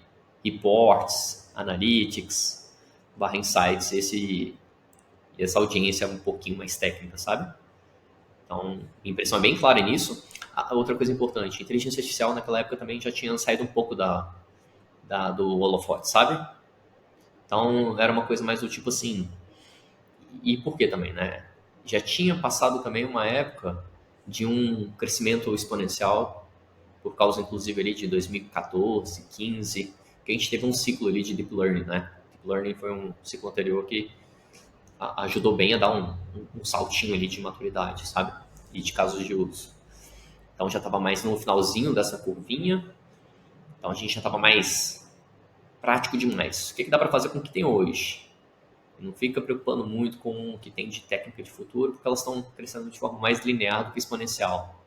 S3: reports, analytics, insights, essa audiência é um pouquinho mais técnica, sabe? Então, minha impressão é bem clara nisso. A outra coisa importante, inteligência artificial naquela época também já tinha saído um pouco do holofote, sabe? Então, era uma coisa mais do tipo assim... E por que também, né? Já tinha passado também uma época de um crescimento exponencial, por causa, inclusive, ali de 2014, 15, que a gente teve um ciclo ali de Deep Learning, né? Deep Learning foi um ciclo anterior que ajudou bem a dar um saltinho ali de maturidade, sabe? E de casos de uso. Então já estava mais no finalzinho dessa curvinha, então a gente já estava mais prático demais. O que dá para fazer com o que tem hoje? Não fica preocupando muito com o que tem de técnica de futuro, porque elas estão crescendo de forma mais linear do que exponencial.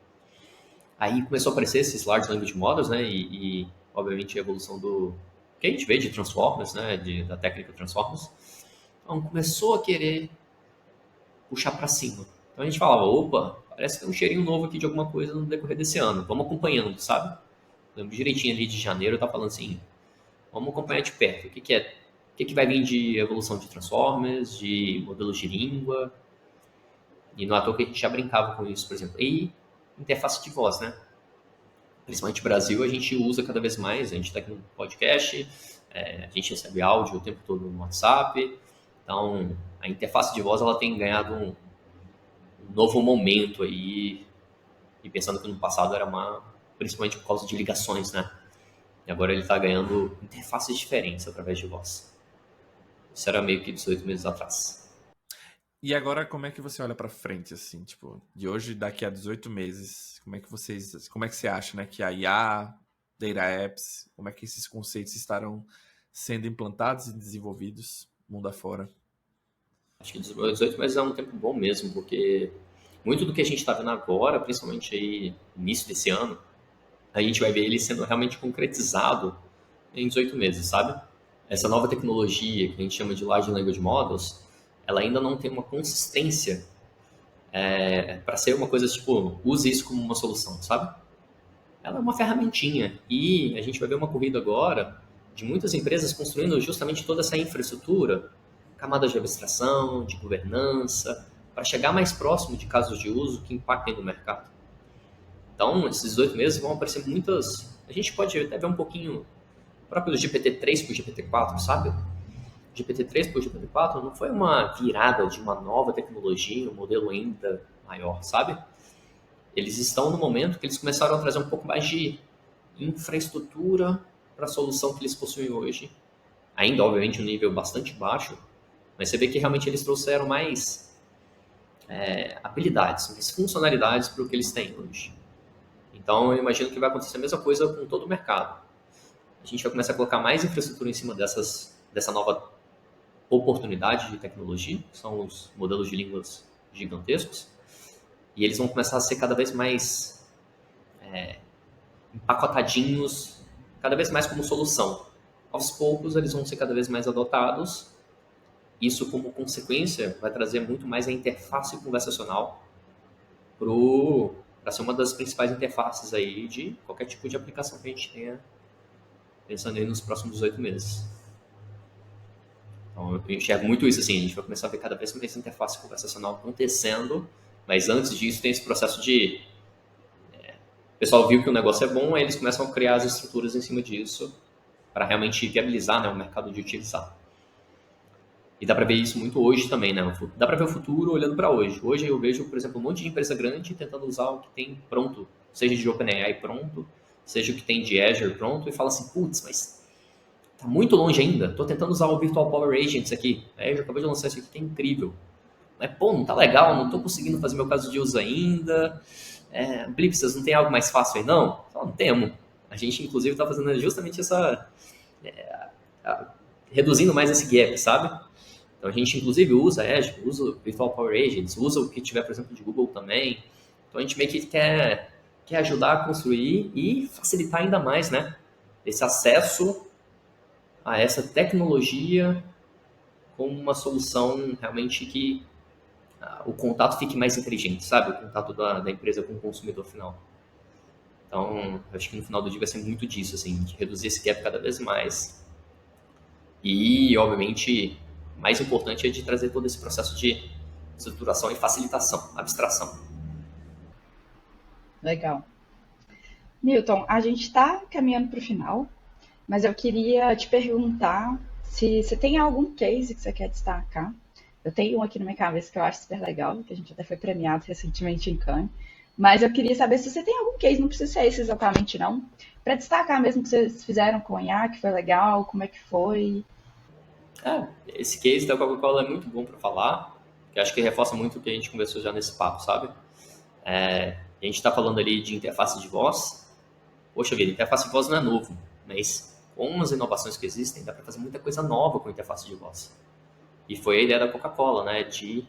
S3: Aí começou a aparecer esses Large Language Models, né? E obviamente, a evolução do que a gente vê de Transformers, né? Da técnica Transformers. Então, começou a querer puxar para cima. Então, a gente falava, opa, parece que tem um cheirinho novo aqui de alguma coisa no decorrer desse ano. Vamos acompanhando, sabe? Lembro direitinho ali de janeiro, eu tava falando assim, vamos acompanhar de perto. O que vai vir de evolução de Transformers, de modelos de língua. E no ator que a gente já brincava com isso, por exemplo. E interface de voz, né? Principalmente no Brasil, a gente usa cada vez mais. A gente está aqui no podcast, a gente recebe áudio o tempo todo no WhatsApp. Então, a interface de voz ela tem ganhado um novo momento aí. E pensando que no passado era principalmente por causa de ligações, né? E agora ele está ganhando interfaces diferentes através de voz. Isso era meio que 18 meses atrás.
S2: E agora, como é que você olha para frente, assim, tipo, de hoje daqui a 18 meses, como é que você acha, né, que a IA, Data Apps, como é que esses conceitos estarão sendo implantados e desenvolvidos mundo afora?
S3: Acho que 18 meses é um tempo bom mesmo, porque muito do que a gente está vendo agora, principalmente aí no início desse ano, a gente vai ver ele sendo realmente concretizado em 18 meses, sabe? Essa nova tecnologia que a gente chama de Large Language Models, ela ainda não tem uma consistência para ser uma coisa tipo, use isso como uma solução, sabe? Ela é uma ferramentinha e a gente vai ver uma corrida agora de muitas empresas construindo justamente toda essa infraestrutura, camadas de abstração, de governança, para chegar mais próximo de casos de uso que impactem no mercado. Então, esses 18 meses vão aparecer muitas... A gente pode até ver um pouquinho próprio do GPT-3 para o GPT-4, sabe? GPT-3 para o GPT-4 não foi uma virada de uma nova tecnologia, um modelo ainda maior, sabe? Eles estão no momento que eles começaram a trazer um pouco mais de infraestrutura para a solução que eles possuem hoje. Ainda, obviamente, um nível bastante baixo, mas você vê que realmente eles trouxeram mais habilidades, mais funcionalidades para o que eles têm hoje. Então, eu imagino que vai acontecer a mesma coisa com todo o mercado. A gente vai começar a colocar mais infraestrutura em cima dessa nova oportunidade de tecnologia, que são os modelos de línguas gigantescos, e eles vão começar a ser cada vez mais empacotadinhos, cada vez mais como solução. Aos poucos, eles vão ser cada vez mais adotados. Isso, como consequência, vai trazer muito mais a interface conversacional para ser uma das principais interfaces aí de qualquer tipo de aplicação que a gente tenha pensando aí nos próximos 18 meses. Então, eu enxergo muito isso, assim, a gente vai começar a ver cada vez mais interface conversacional acontecendo, mas antes disso tem esse processo de... o pessoal viu que o negócio é bom, aí eles começam a criar as estruturas em cima disso para realmente viabilizar, né, o mercado de utilizar. E dá para ver isso muito hoje também, né? Dá para ver o futuro olhando para hoje. Hoje eu vejo, por exemplo, um monte de empresa grande tentando usar o que tem pronto, seja de OpenAI pronto, seja o que tem de Azure pronto, e fala assim, putz, mas tá muito longe ainda. Tô tentando usar o Virtual Power Agents aqui. A Azure acabou de lançar isso aqui, que é incrível. Mas, pô, não tá legal, não tô conseguindo fazer meu caso de uso ainda. Blip, vocês não tem algo mais fácil aí, não? Não temos. A gente, inclusive, tá fazendo justamente essa... reduzindo mais esse gap, sabe? Então, a gente, inclusive, usa Azure, usa o Virtual Power Agents, usa o que tiver, por exemplo, de Google também. Então, a gente meio que quer ajudar a construir e facilitar ainda mais, né? Esse acesso a essa tecnologia como uma solução realmente que o contato fique mais inteligente, sabe? O contato da empresa com o consumidor final. Então, acho que no final do dia vai ser muito disso, assim, de reduzir esse gap cada vez mais. E, obviamente, mais importante é de trazer todo esse processo de estruturação e facilitação, abstração.
S1: Legal. Newton, a gente está caminhando para o final, mas eu queria te perguntar se você tem algum case que você quer destacar. Eu tenho um aqui na minha cabeça que eu acho super legal, que a gente até foi premiado recentemente em Cannes, mas eu queria saber se você tem algum case, não precisa ser esse exatamente não, para destacar mesmo que vocês fizeram com o IA, que foi legal, como é que foi.
S3: Esse case da Coca-Cola é muito bom para falar, que acho que reforça muito o que a gente conversou já nesse papo, sabe? A gente está falando ali de interface de voz. Poxa vida, interface de voz não é novo, mas com as inovações que existem, dá para fazer muita coisa nova com interface de voz. E foi a ideia da Coca-Cola, né, de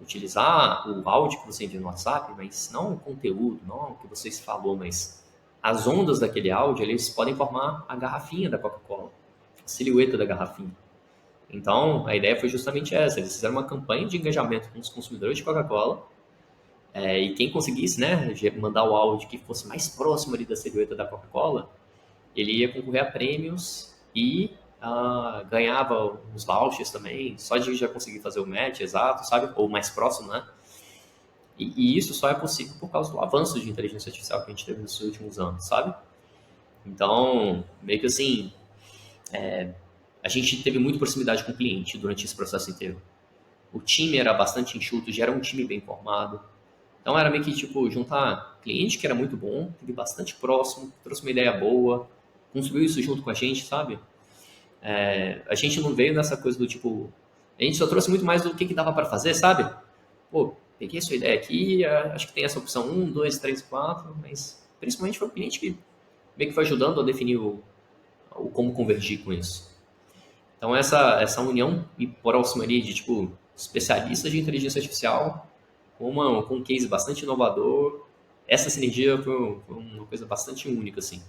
S3: utilizar o áudio que você envia no WhatsApp, mas não o conteúdo, não o que você falou, mas as ondas daquele áudio, eles podem formar a garrafinha da Coca-Cola, a silhueta da garrafinha. Então, a ideia foi justamente essa. Eles fizeram uma campanha de engajamento com os consumidores de Coca-Cola, e quem conseguisse, né, mandar o áudio que fosse mais próximo ali da silhueta da Coca-Cola, ele ia concorrer a prêmios e ganhava uns vouchers também, só de já conseguir fazer o match exato, sabe? Ou mais próximo, né? E isso só é possível por causa do avanço de inteligência artificial que a gente teve nesses últimos anos, sabe? Então, meio que assim, a gente teve muita proximidade com o cliente durante esse processo inteiro. O time era bastante enxuto, já era um time bem formado. Então era meio que, tipo, juntar cliente que era muito bom, teve bastante próximo, trouxe uma ideia boa, construiu isso junto com a gente, sabe? A gente não veio nessa coisa do tipo... A gente só trouxe muito mais do que dava para fazer, sabe? Pô, peguei sua ideia aqui, acho que tem essa opção 1, 2, 3, 4, mas principalmente foi o cliente que meio que foi ajudando a definir o como convergir com isso. Então essa união e próxima ali de, tipo, especialistas de inteligência artificial com um case bastante inovador, essa sinergia foi uma coisa bastante única, assim.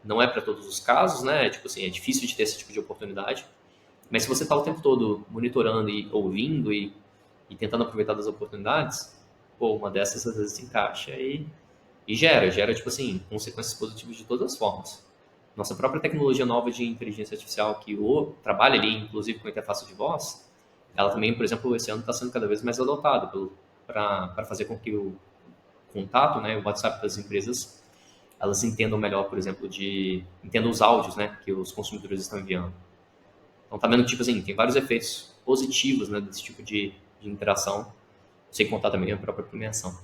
S3: Não é para todos os casos, né? Tipo assim, é difícil de ter esse tipo de oportunidade. Mas se você está o tempo todo monitorando e ouvindo e tentando aproveitar das oportunidades, pô, uma dessas às vezes se encaixa e gera, tipo assim, consequências positivas de todas as formas. Nossa própria tecnologia nova de inteligência artificial que trabalha ali, inclusive com interface de voz, ela também, por exemplo, esse ano está sendo cada vez mais adotada para fazer com que o contato, né, o WhatsApp das empresas, elas entendam melhor, por exemplo, entendam os áudios, né, que os consumidores estão enviando. Então, tá vendo, tipo assim, tem vários efeitos positivos, né, desse tipo de interação, sem contar também a própria premiação.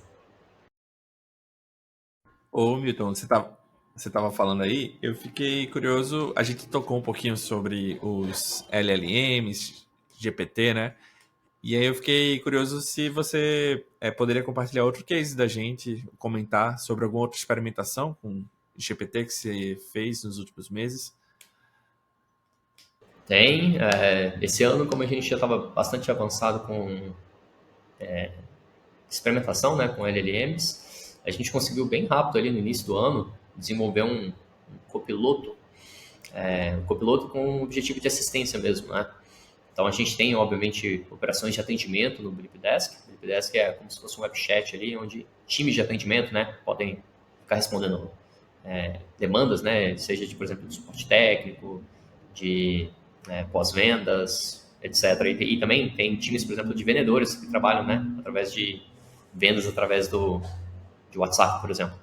S2: Ô, Milton, você tava falando aí, eu fiquei curioso, a gente tocou um pouquinho sobre os LLMs, GPT, né? E aí eu fiquei curioso se você poderia compartilhar outro case da gente, comentar sobre alguma outra experimentação com GPT que você fez nos últimos meses.
S3: Tem. Esse ano, como a gente já estava bastante avançado com experimentação, né, com LLMs, a gente conseguiu bem rápido ali no início do ano desenvolver um copiloto, um copiloto com o objetivo de assistência mesmo, né? Então a gente tem, obviamente, operações de atendimento no Blipdesk. O Blipdesk é como se fosse um web chat ali, onde times de atendimento, né, podem ficar respondendo demandas, né, seja de, por exemplo, de suporte técnico, de pós-vendas, etc. E também tem times, por exemplo, de vendedores que trabalham, né, através de vendas através de WhatsApp, por exemplo.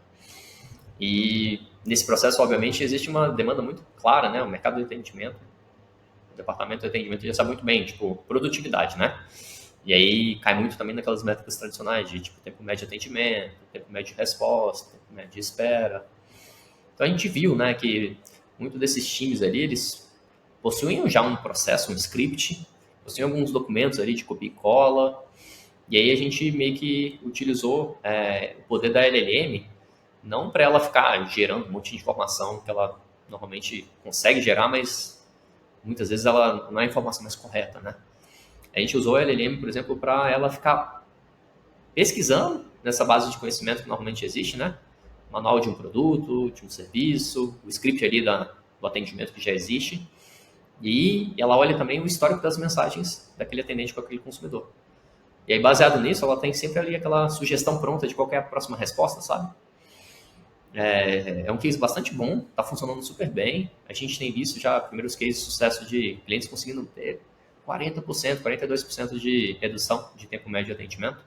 S3: E nesse processo, obviamente, existe uma demanda muito clara, né, o mercado de atendimento. O departamento de atendimento já sabe muito bem, tipo, produtividade, né? E aí cai muito também naquelas métricas tradicionais de, tipo, tempo médio de atendimento, tempo médio de resposta, tempo médio de espera. Então a gente viu, né, que muito desses times ali, eles possuíam já um processo, um script, possuíam alguns documentos ali de copia e cola, e aí a gente meio que utilizou o poder da LLM, não para ela ficar gerando um monte de informação que ela normalmente consegue gerar, mas muitas vezes ela não é a informação mais correta, né? A gente usou a LLM, por exemplo, para ela ficar pesquisando nessa base de conhecimento que normalmente existe, né? Manual de um produto, de um serviço, o script ali do atendimento que já existe. E ela olha também o histórico das mensagens daquele atendente com aquele consumidor. E aí, baseado nisso, ela tem sempre ali aquela sugestão pronta de qual é a próxima resposta, sabe? É um case bastante bom, está funcionando super bem. A gente tem visto já primeiros cases de sucesso de clientes conseguindo ter 40%, 42% de redução de tempo médio de atendimento.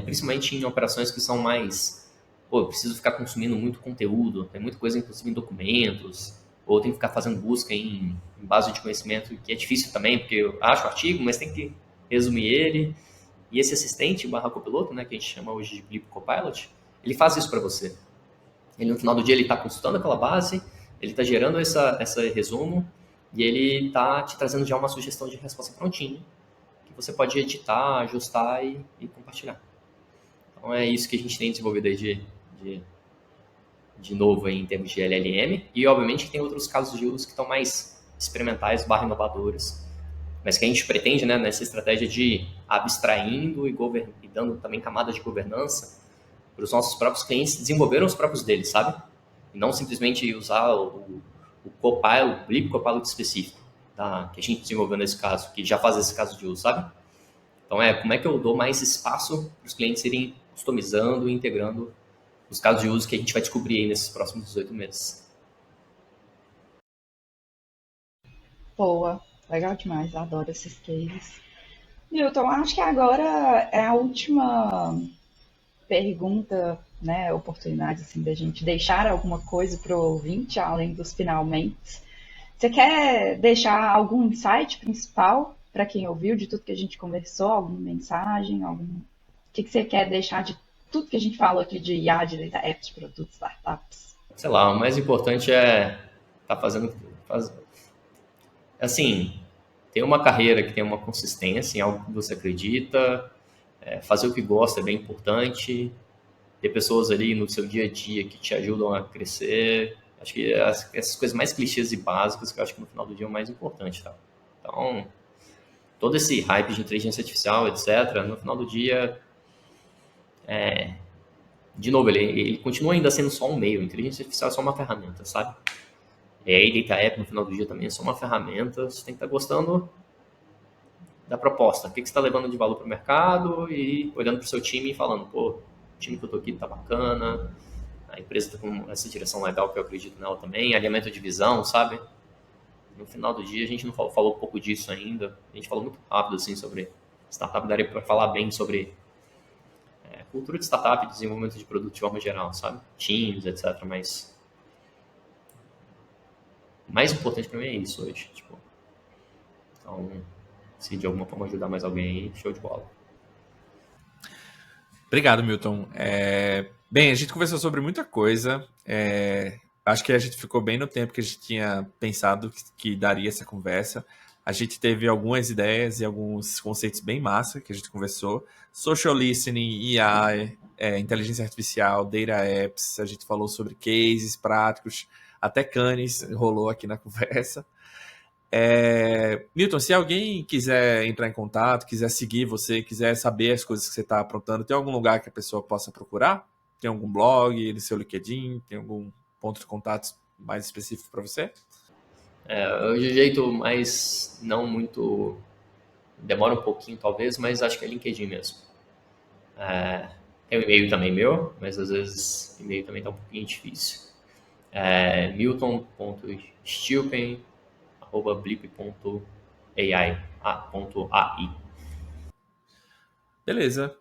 S3: Principalmente em operações que são mais... Pô, eu preciso ficar consumindo muito conteúdo, tem muita coisa inclusive em documentos, ou tem que ficar fazendo busca em base de conhecimento, que é difícil também, porque eu acho o artigo, mas tem que resumir ele. E esse assistente / copiloto, né, que a gente chama hoje de Blip Copilot, ele faz isso para você. Ele, no final do dia, ele está consultando aquela base, ele está gerando esse resumo, e ele tá te trazendo já uma sugestão de resposta prontinha, que você pode editar, ajustar e compartilhar. Então é isso que a gente tem desenvolvido aí de novo aí em termos de LLM, e obviamente tem outros casos de uso que estão mais experimentais, inovadores, mas que a gente pretende, né, nessa estratégia de abstraindo e dando também camadas de governança para os nossos próprios clientes desenvolveram os próprios deles, sabe? E não simplesmente usar o Copilot, o Blip Copilot específico, tá? Que a gente desenvolveu nesse caso, que já faz esse caso de uso, sabe? Então, como é que eu dou mais espaço para os clientes irem customizando e integrando os casos de uso que a gente vai descobrir aí nesses próximos 18 meses.
S1: Boa, legal demais, adoro esses cases. Newton, acho que agora é a última pergunta, né, oportunidade assim da gente deixar alguma coisa para o ouvinte, além dos finalmente. Você quer deixar algum insight principal para quem ouviu de tudo que a gente conversou, alguma mensagem, o que você quer deixar de tudo que a gente falou aqui de IA, de data apps, produtos, startups?
S3: Sei lá, o mais importante é estar assim, ter uma carreira que tem uma consistência em algo que você acredita, fazer o que gosta é bem importante, ter pessoas ali no seu dia a dia que te ajudam a crescer. Acho que essas coisas mais clichês e básicas que eu acho que no final do dia é o mais importante, tá? Então, todo esse hype de inteligência artificial, etc., no final do dia, de novo, ele continua ainda sendo só um meio. A inteligência artificial é só uma ferramenta, sabe? E aí, Data App, no final do dia, também é só uma ferramenta. Você tem que estar gostando da proposta. O que você está levando de valor para o mercado e olhando para o seu time e falando, pô, o time que eu tô aqui tá bacana, a empresa tá com essa direção legal que eu acredito nela também, alinhamento de visão, sabe? No final do dia, a gente não falou um pouco disso ainda. A gente falou muito rápido, assim, sobre startup. Daria para falar bem sobre cultura de startup e desenvolvimento de produto de forma geral, sabe? Teams, etc. Mas o mais importante para mim é isso hoje. Tipo, então, se de alguma forma ajudar mais alguém aí, show de bola.
S2: Obrigado, Milton. Bem, a gente conversou sobre muita coisa. Acho que a gente ficou bem no tempo que a gente tinha pensado que daria essa conversa. A gente teve algumas ideias e alguns conceitos bem massa que a gente conversou. Social listening, AI, inteligência artificial, data apps. A gente falou sobre cases práticos. Até Cannes rolou aqui na conversa. Milton, se alguém quiser entrar em contato, quiser seguir você, quiser saber as coisas que você está aprontando, tem algum lugar que a pessoa possa procurar? Tem algum blog, no seu LinkedIn? Tem algum ponto de contato mais específico para você?
S3: De jeito mais não muito... Demora um pouquinho, talvez, mas acho que é LinkedIn mesmo. Tem um e-mail também meu, mas às vezes o e-mail também está um pouquinho difícil. milton.stilpen@blip.ai.
S2: Beleza.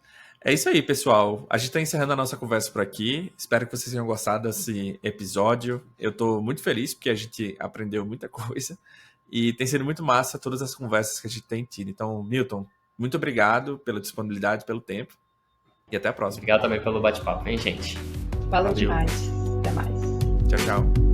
S2: É isso aí, pessoal. A gente está encerrando a nossa conversa por aqui. Espero que vocês tenham gostado desse episódio. Eu estou muito feliz porque a gente aprendeu muita coisa e tem sido muito massa todas as conversas que a gente tem tido. Então, Milton, muito obrigado pela disponibilidade, pelo tempo e até a próxima.
S3: Obrigado também pelo bate-papo, hein, gente?
S1: Falou demais. Até mais.
S2: Tchau, tchau.